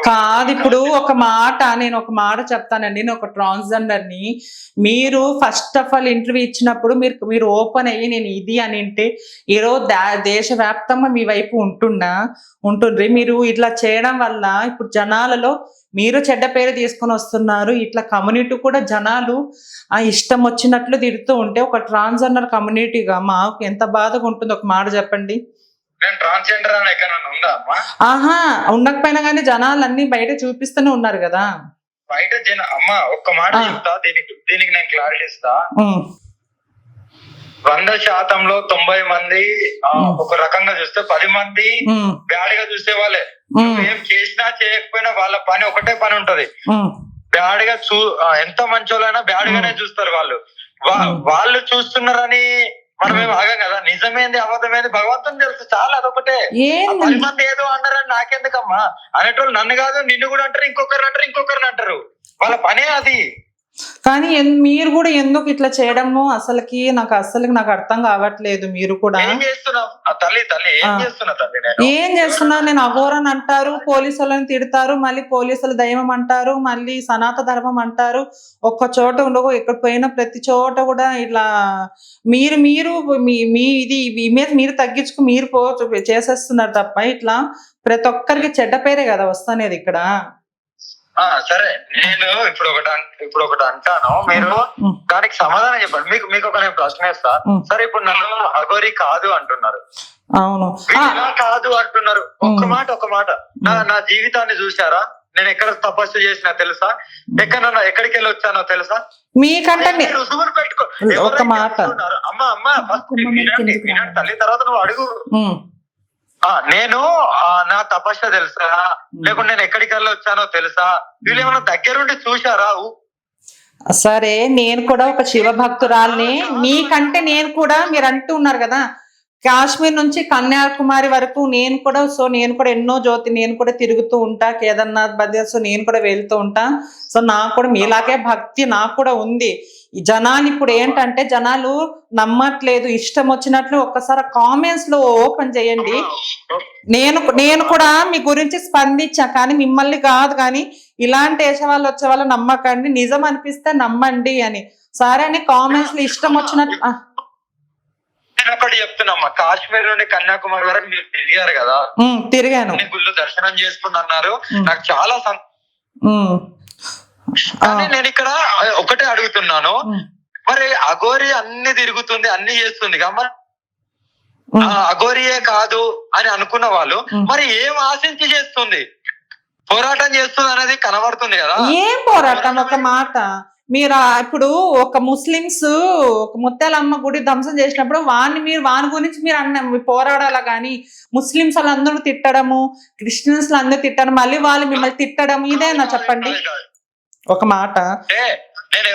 కాదు, ఇప్పుడు నేను ఒక మాట చెప్తానండి. నేను ఒక ట్రాన్స్జెండర్ ని, మీరు ఫస్ట్ ఆఫ్ ఆల్ ఇంటర్వ్యూ ఇచ్చినప్పుడు మీరు ఓపెన్ అయ్యి నేను ఇది అని అంటే ఈరోజు దేశవ్యాప్తంగా మీ వైపు ఉంటుండ్రి. మీరు ఇట్లా చేయడం వల్ల ఇప్పుడు జనాలలో మీరు చెడ్డ పేరు తీసుకొని వస్తున్నారు. ఇట్లా కమ్యూనిటీ కూడా జనాలు ఇష్టం వచ్చినట్లు తిడుతూ ఉంటే ఒక ట్రాన్స్జెండర్ కమ్యూనిటీగా మాకు ఎంత బాధగా ఉంటుందో ఒక మాట చెప్పండి. నేను ట్రాన్స్జెండర్ అని ఎక్కడ ఉందా అమ్మా? ఉండకపోయినా కానీ జనాలు అన్ని బయట చూపిస్తూనే ఉన్నారు కదా. బయట అమ్మా ఒక్క మాట చెప్తా, దీనికి నేను క్లారిటీ ఇస్తా. 100%లో 90 మంది ఒక రకంగా చూస్తే 10 మంది బ్యాడ్ గా చూసే వాళ్ళే. ఏం చేసినా చేయకపోయినా వాళ్ళ పని ఒకటే పని ఉంటది. బ్యాడ్ గా ఎంత మంచోళ్ళైనా బ్యాడ్ గానే చూస్తారు వాళ్ళు. వాళ్ళు చూస్తున్నారని మనం ఏం ఆగం కదా. నిజమేంది అబద్ధమేంది భగవంతుని తెలుసు, చాలా అదొకటే. 10 మంది ఏదో అన్నారని నాకెందుకమ్మా అనేటోళ్ళు నన్ను కాదు నిన్ను కూడా అంటారు, ఇంకొకరిని అంటారు. వాళ్ళ పనే అది. కానీ మీరు కూడా ఎందుకు ఇట్లా చేయడము అసలుకి నాకు అర్థం కావట్లేదు. మీరు కూడా ఏం చేస్తున్నావు తల్లి? ఏం చేస్తున్నా? నేను అఘోరని అంటారు, పోలీసు వాళ్ళని తిడతారు, మళ్ళీ పోలీసులు దైవం అంటారు, మళ్ళీ సనాతన ధర్మం అంటారు. ఒక్క చోట ఉండవు, ఎక్కడ పోయినా ప్రతి చోట కూడా ఇట్లా మీరు మీ ఇది ఇమేజ్ మీరు తగ్గించుకు మీరు చేసేస్తున్నారు తప్ప ఇట్లా ప్రతి ఒక్కరికి చెడ్డ పేరే కదా వస్తానేది ఇక్కడ. సరే, నేను ఇప్పుడు ఒకటి అంటాను, మీరు దానికి సమాధానం చెప్పండి. మీకు ఒక నేను ప్రశ్న వేస్తా. సరే, ఇప్పుడు నన్ను అఘోరి కాదు అంటున్నారు. అవును, ఇలా కాదు అంటున్నారు. ఒక మాట నా జీవితాన్ని చూసారా? నేను ఎక్కడ తపస్సు చేసినా తెలుసా? ఎక్కడికి వెళ్ళి వచ్చానో తెలుసా? మీకంటే రుజువులు పెట్టుకో. ఒక మాట అమ్మా ఫస్ట్ వినండి తల్లి, తర్వాత నువ్వు అడుగు. నేను నా తపస్య తెలుసా, లేకుంటే నేను ఎక్కడికి వెళ్ళి వచ్చానో తెలుసా, వీళ్ళు ఏమైనా దగ్గరుండి చూశారా? సరే, నేను కూడా ఒక శివ భక్తురాల్ని. మీకంటే నేను కూడా, మీరు అంటూ ఉన్నారు కదా కాశ్మీర్ నుంచి కన్యాకుమారి వరకు, నేను కూడా ఎన్నో జ్యోతి నేను కూడా తిరుగుతూ ఉంటా, కేదార్నాథ్ బద్రీనాథ్, సో నేను కూడా వెళ్తూ ఉంటా. సో నాకు కూడా మీలాగే భక్తి నాకు కూడా ఉంది. ఈ జనాలు ఇప్పుడు ఏంటంటే జనాలు నమ్మట్లేదు, ఇష్టం వచ్చినట్లు. ఒక్కసారి కామెంట్స్ లో ఓపెన్ చేయండి. నేను కూడా మీ గురించి స్పందించా, కానీ మిమ్మల్ని కాదు. కానీ ఇలాంటి వేసేవాళ్ళు వచ్చే నమ్మకండి, నిజం అనిపిస్తే నమ్మండి అని. సరే అని కామెంట్స్ లో ఇష్టం వచ్చినట్టు. నేను ఒకటి చెప్తున్నా, కాశ్మీర్ నుండి కన్యాకుమారి వరకు మీరు తిరిగారు కదా, తిరిగాను, గుళ్ళు దర్శనం చేసుకున్నారు. నాకు చాలా కానీ నేను ఇక్కడ ఒకటే అడుగుతున్నాను, మరి అఘోరి అన్ని తిరుగుతుంది, అన్ని చేస్తుంది, మరి అఘోరియే కాదు అని అనుకున్న వాళ్ళు మరి ఏం ఆశించి చేస్తుంది, పోరాటం చేస్తుంది అనేది కనబడుతుంది కదా. ఏం పోరాటం? ఒక మాట, మీరు ఇప్పుడు ఒక ముస్లిమ్స్ ఒక ముత్యాలమ్మ గుడి ధ్వంసం చేసినప్పుడు వాని గురించి మీరు అన్న పోరాడాలా, కానీ ముస్లిమ్స్ వాళ్ళందరూ తిట్టడము, క్రిస్టియన్స్ అందరూ తిట్టడం, మళ్ళీ వాళ్ళు మిమ్మల్ని తిట్టడం, ఇదేనా చెప్పండి ఒక మాట. నేను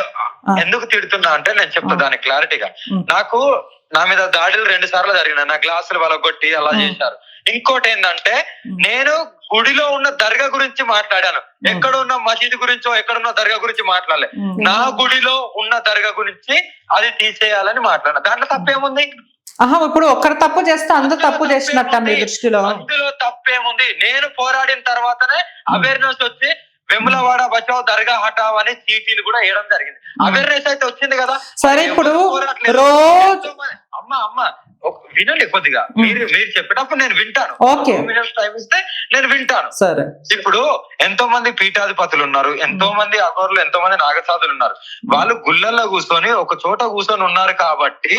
ఎందుకు తిడుతున్నా అంటే నేను చెప్తా దానికి క్లారిటీగా. నాకు నా మీద దాడులు 2 సార్లు జరిగినాయి, నా గ్లాసులు వలగొట్టి అలా చేశారు. ఇంకోటి ఏంటంటే నేను గుడిలో ఉన్న దర్గా గురించి మాట్లాడాను, ఎక్కడ ఉన్న మసీదు గురించో ఎక్కడున్న దర్గా గురించి మాట్లాడలే. నా గుడిలో ఉన్న దర్గా గురించి అది తీసేయాలని మాట్లాడాను. దాంట్లో తప్పేముంది? ఇప్పుడు ఒక్కరు తప్పు చేస్తే అందరూ తప్పు చేసినట్ట మీ దృష్టిలో? అందులో తప్పేముంది? నేను పోరాడిన తర్వాతనే అవేర్నెస్ వచ్చి వెములవాడ బచావ్ దర్గా హటావ్ అనే చీటీలు కూడా వేయడం జరిగింది. అవేర్నెస్ అయితే వచ్చింది కదా. సరే, ఇప్పుడు రోజు అమ్మ వినండి కొద్దిగా, మీరు చెప్పేటప్పుడు నేను వింటాను, టైం ఇస్తే నేను వింటాను. సరే, ఇప్పుడు ఎంతో మంది పీఠాధిపతులు ఉన్నారు, ఎంతో మంది అఘోరులు, ఎంతో మంది నాగసాధులు ఉన్నారు. వాళ్ళు గుళ్ళల్లో కూర్చొని ఒక చోట కూర్చొని ఉన్నారు కాబట్టి,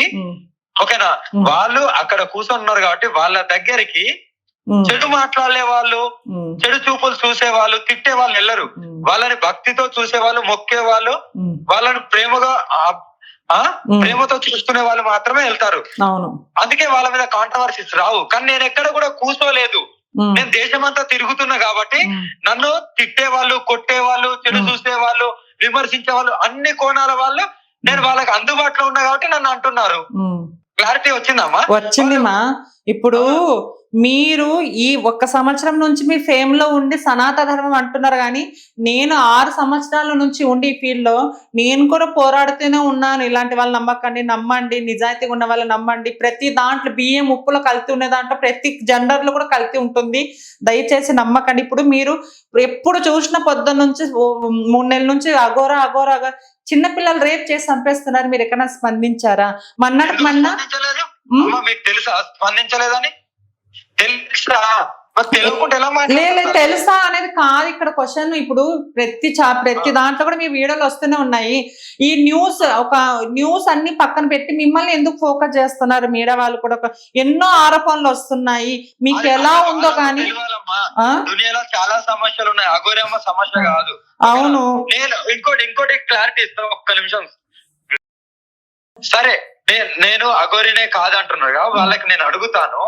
ఓకేనా, వాళ్ళు అక్కడ కూర్చొని ఉన్నారు కాబట్టి వాళ్ళ దగ్గరికి చెడు మాట్లాడే వాళ్ళు, చెడు చూపులు చూసే వాళ్ళు, తిట్టే వాళ్ళు వెళ్ళరు. వాళ్ళని భక్తితో చూసే వాళ్ళు, మొక్కే వాళ్ళు, వాళ్ళని ప్రేమతో చూసుకునే వాళ్ళు మాత్రమే వెళ్తారు. అందుకే వాళ్ళ మీద కాంట్రవర్సీస్ రావు. కానీ నేను ఎక్కడ కూడా కూర్చోలేదు, నేను దేశమంతా తిరుగుతున్నా కాబట్టి నన్ను తిట్టే వాళ్ళు, కొట్టే వాళ్ళు, చెడు చూసే వాళ్ళు, విమర్శించే వాళ్ళు, అన్ని కోణాల వాళ్ళు నేను వాళ్ళకి అందుబాటులో ఉన్నా కాబట్టి నన్ను అంటున్నారు. క్లారిటీ వచ్చిందమ్మా? వచ్చిందిమా. ఇప్పుడు మీరు ఈ 1 సంవత్సరం నుంచి మీ ఫేమ్ లో ఉండి సనాతన ధర్మం అంటున్నారు, కానీ నేను 6 సంవత్సరాల నుంచి ఉండి ఈ ఫీల్డ్ లో నేను కూడా పోరాడుతూనే ఉన్నాను. ఇలాంటి వాళ్ళు నమ్మకండి, నమ్మండి, నిజాయితీగా ఉన్న వాళ్ళు నమ్మండి. ప్రతి దాంట్లో బియ్యం ఉప్పులో కల్తీ ఉన్న దాంట్లో ప్రతి జెండర్ లో కూడా కల్తీ ఉంటుంది, దయచేసి నమ్మకండి. ఇప్పుడు మీరు ఎప్పుడు చూసిన పొద్దున్న నుంచి 3 నెలల నుంచి అఘోరా చిన్నపిల్లలు రేప్ చేసి చంపేస్తున్నారు. మీరు ఎక్కడైనా స్పందించారా? మీకు తెలుసా స్పందించలేదని? తెలుసా? తెలుసా అనేది కాదు ఇక్కడ క్వశ్చన్. ఇప్పుడు ప్రతి దాంట్లో కూడా మీ వీడియోలు వస్తూనే ఉన్నాయి. ఈ న్యూస్ అన్ని పక్కన పెట్టి మిమ్మల్ని ఎందుకు ఫోకస్ చేస్తున్నారు? మీడియా వాళ్ళు కూడా ఎన్నో ఆరోపణలు వస్తున్నాయి. మీకు ఎలా ఉందో కానీ దునియాలో చాలా సమస్యలు ఉన్నాయి, అఘోరమ్మ సమస్య కాదు. అవును, నేను ఇంకోటి క్లారిటీ ఇస్తాను, ఒక్క నిమిషం. సరే, నేను అఘోరినే కాదంటున్నారు, వాళ్ళకి నేను అడుగుతాను,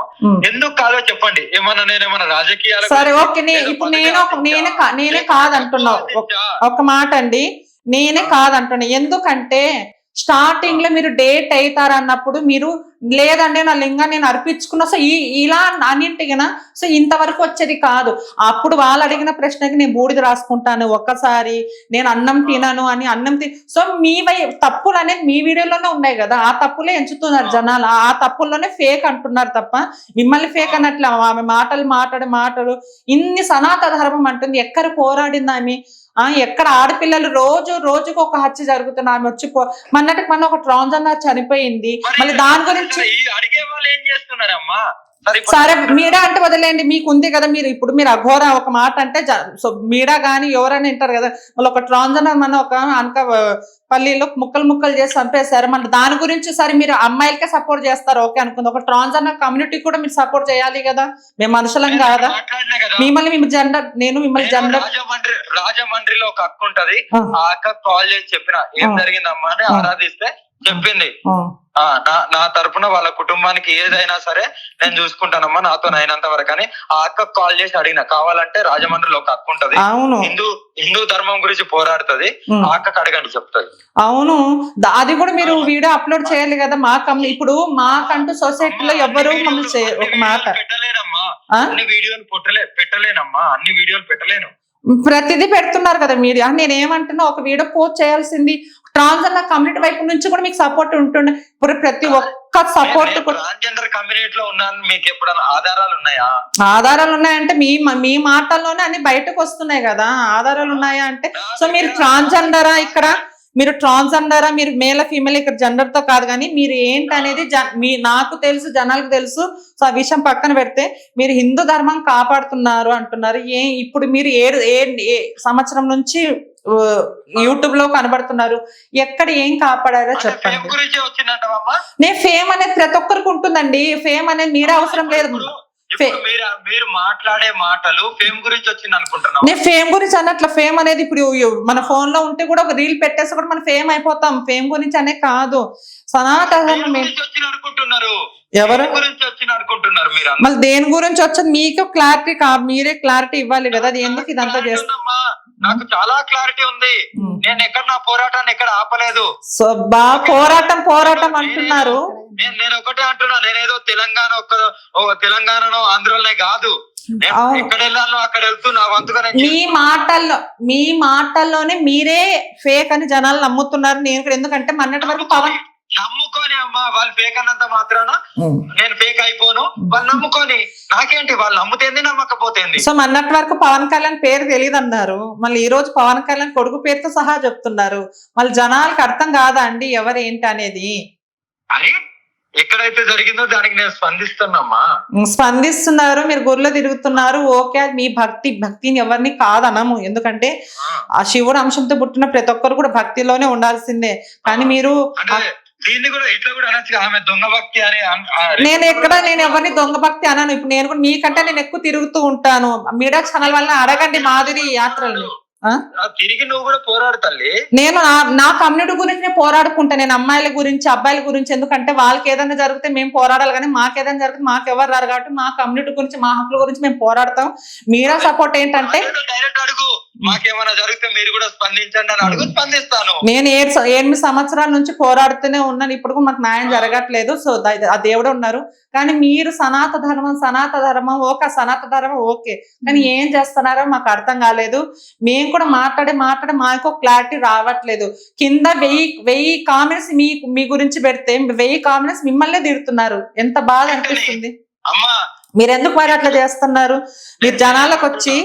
ఎందుకు కాదో చెప్పండి. నేనేమన్నా రాజకీయాలు? సరే, ఓకే, ఇప్పుడు నేనే కాదంటున్నావు. ఒక మాట అండి, నేనే కాదంటున్నా. ఎందుకంటే స్టార్టింగ్ లో మీరు డేట్ అవుతారు అన్నప్పుడు మీరు లేదండి నా లింగాన్ని నేను అర్పించుకున్నా, సో ఇలా అన్నింటికినా సో ఇంతవరకు వచ్చేది కాదు. అప్పుడు వాళ్ళు అడిగిన ప్రశ్నకి నేను బూడిద రాసుకుంటాను, ఒక్కసారి నేను అన్నం తినను అని సో మీ తప్పులు అనేది మీ వీడియోలోనే ఉన్నాయి కదా, ఆ తప్పులే ఎంచుతున్నారు జనాలు, ఆ తప్పుల్లోనే ఫేక్ అంటున్నారు తప్ప మిమ్మల్ని ఫేక్ అన్నట్లు. ఆమె మాటలు ఇన్ని సనాతన ధర్మం అంటుంది, ఎక్కడ పోరాడింది ఆమె? ఎక్కడ ఆడపిల్లలు రోజుకు ఒక హత్య జరుగుతుంది. ఆమె వచ్చి మొన్న ఒక ట్రాన్స్జెండర్ చనిపోయింది, మళ్ళీ దాని గురించి అడిగే వాళ్ళు ఏం చేస్తున్నారమ్మా? సరే, మీడియా అంటే వదిలేండి, మీకు ఉంది కదా. మీరు అఘోర ఒక మాట అంటే మీడియా కానీ ఎవరైనా వింటారు కదా. మళ్ళీ ఒక ట్రాన్స్జెండర్ మన ఒక అనకాపల్లిలో ముక్కలు చేసి చంపేశారు. మన దాని గురించి సరే మీరు అమ్మాయిలకే సపోర్ట్ చేస్తారు, ఓకే అనుకుంది. ఒక ట్రాన్స్జెండర్ కమ్యూనిటీ కూడా మీరు సపోర్ట్ చేయాలి కదా, మేము మనుషులం కాదా? మిమ్మల్ని జెండర్ రాజమండ్రిలో ఒక అక్క ఉంటది, ఆ అక్క కాల్ చేసి చెప్పిన ఏం జరిగిందమ్మా అని ఆరాధిస్తే చెప్పింది, నా తరపున వాళ్ళ కుటుంబానికి ఏదైనా సరే నేను చూసుకుంటానమ్మా, నాతో అయినంత వరకు అని ఆ అక్కకు కాల్ చేసి అడిగిన. కావాలంటే రాజమండ్రిలో ఒక అక్క ఉంటది, అవును హిందూ ధర్మం గురించి పోరాడుతుంది, ఆ అక్కకు అడగండి చెప్తాది. అవును, అది కూడా మీరు వీడియో అప్లోడ్ చేయాలి కదా. ఇప్పుడు మాకంటూ సొసైటీలో ఎవరు మమ్మల్ని ఒక మాట పెట్టలేనమ్మా, అన్ని వీడియోలు పెట్టలేనమ్మా, అన్ని వీడియోలు పెట్టలేను. ప్రతిదీ పెడుతున్నారు కదా మీరు. నేనేమంటున్నా, ఒక వీడియో పోస్ట్ చేయాల్సింది. ట్రాన్స్జెండర్ కమ్యూనిటీ వైపు నుంచి కూడా మీకు సపోర్ట్ ఉంటుండే. ఇప్పుడు ప్రతి ఒక్క సపోర్ట్ ట్రాన్స్జెండర్ కమ్యూనిటీలో ఉన్నాను. మీకు ఎప్పుడైనా ఆధారాలు ఉన్నాయా? ఆధారాలు ఉన్నాయంటే మీ మాటల్లోనే అన్ని బయటకు వస్తున్నాయి కదా. ఆధారాలు ఉన్నాయా అంటే, సో మీరు ట్రాన్స్జెండరా, ఇక్కడ మీరు ట్రాన్స్జెండరా, మీరు మేల ఫీమేల్, ఇక్కడ జెండర్ తో కాదు కానీ మీరు ఏంటనేది నాకు తెలుసు, జనాలకు తెలుసు. సో ఆ విషయం పక్కన పెడితే మీరు హిందూ ధర్మం కాపాడుతున్నారు అంటున్నారు. ఇప్పుడు మీరు ఏ సంవత్సరం నుంచి యూట్యూబ్ లో కనబడుతున్నారు, ఎక్కడ ఏం కాపాడారో చెప్పండి. నేను ఫేమ్ అనేది ప్రతి ఒక్కరికి ఉంటుందండి. ఫేమ్ అనేది మీరే అవసరం లేదు. మీరు మాట్లాడే మాటలు ఫేమ్ గురించి వచ్చింది అనుకుంటున్నాను. నేను ఫేమ్ గురించి అన్నట్ల, ఫేమ్ అనేది ఇప్పుడు మన ఫోన్ లో ఉంటే కూడా ఒక రీల్ పెట్టేసి కూడా మనం ఫేమ్ అయిపోతాం. ఫేమ్ గురించి అనే కాదు, సనాతన అనుకుంటున్నారు. ఎవరు గురించి వచ్చింది అనుకుంటున్నారు మీరు? మళ్ళీ దేని గురించి వచ్చి మీకు క్లారిటీ మీరే క్లారిటీ ఇవ్వాలి కదా. అది ఎందుకు ఇదంతా చేస్తున్నా? నాకు చాలా క్లారిటీ ఉంది. నేను ఎక్కడ నా పోరాటాన్ని ఎక్కడ ఆపలేదు. పోరాటం అంటున్నారు. నేను ఒకటే అంటున్నా, నేనేదో తెలంగాణలో ఆంధ్రలోనే కాదు, ఎక్కడ వెళ్ళాలో అక్కడ వెళ్తూ నా వంతుగా. మీ మాటల్లోనే మీరే ఫేక్ అని జనాలు నమ్ముతున్నారు. నేను కూడా, ఎందుకంటే మొన్నటి వరకు పవన్ నమ్ముకొని అమ్మా, వాళ్ళు ఫేక్ అన్నంత మాత్రాన నేను ఫేక్ అయిపోను. వాళ్ళు నమ్ముకొని నాకేంటి, వాళ్ళు నమ్ముతేంది నమ్మకపోతేంది. సో మొన్నటి వరకు పవన్ కళ్యాణ్ పేరు తెలియదు అన్నారు, మళ్ళీ ఈ రోజు పవన్ కళ్యాణ్ కొడుకు పేరుతో సహా చెప్తున్నారు. మళ్ళీ జనాలకు అర్థం కాదా అండి ఎవరు ఏంటి అనేది? అని ఎక్కడైతే జరిగిందో దానికి నేను స్పందిస్తున్నారు. మీరు గుర్లో తిరుగుతున్నారు. ఓకే, మీ భక్తిని ఎవరిని కాదనము, ఎందుకంటే ఆ శివుడు అంశంతో పుట్టిన ప్రతి ఒక్కరు కూడా భక్తిలోనే ఉండాల్సిందే. కానీ మీరు దీన్ని కూడా ఇట్లా కూడా అనొచ్చు, ఆమె దొంగ భక్తి అని. నేను ఎవరిని దొంగ భక్తి అనను. ఇప్పుడు నేను కూడా మీకంటే నేను ఎక్కువ తిరుగుతూ ఉంటాను. మీడియా ఛానల్ వల్ల అడగండి మాధురి యాత్రలు. తిరిగి నువ్వు కూడా పోరాడు తల్లి. నేను నా కమ్యూనిటీ గురించి పోరాడుకుంటా. నేను అమ్మాయిల గురించి, అబ్బాయిల గురించి, ఎందుకంటే వాళ్ళకి ఏదైనా జరిగితే మేము పోరాడాలి, కానీ మాకు ఏదైనా జరిగితే మాకు ఎవరు రారు కాబట్టి మా కమ్యూనిటీ గురించి, మా హక్కుల గురించి మేము పోరాడతాం. మీరా సపోర్ట్ ఏంటంటే డైరెక్ట్ అడుగు, మాకేమైనా జరిగితే మీరు కూడా స్పందించండి అని అడుగు, స్పందిస్తాను. నేను 8 సంవత్సరాల నుంచి పోరాడుతూనే ఉన్నాను. ఇప్పుడు మాకు న్యాయం జరగట్లేదు. సో ఆ దేవుడు ఉన్నారు. కానీ మీరు సనాతన ధర్మం ఓకే, కానీ ఏం చేస్తున్నారో మాకు అర్థం కాలేదు. మేము కూడా మాట్లాడే మాకు క్లారిటీ రావట్లేదు. కింద 1000 కామెంట్స్ మీ గురించి పెడితే 1000 కామెంట్స్ మిమ్మల్నే తిడుతున్నారు. ఎంత బాధ అనిపిస్తుంది. మీరు ఎందుకు మరి అట్లా చేస్తున్నారు? మీరు జనాలకు వచ్చి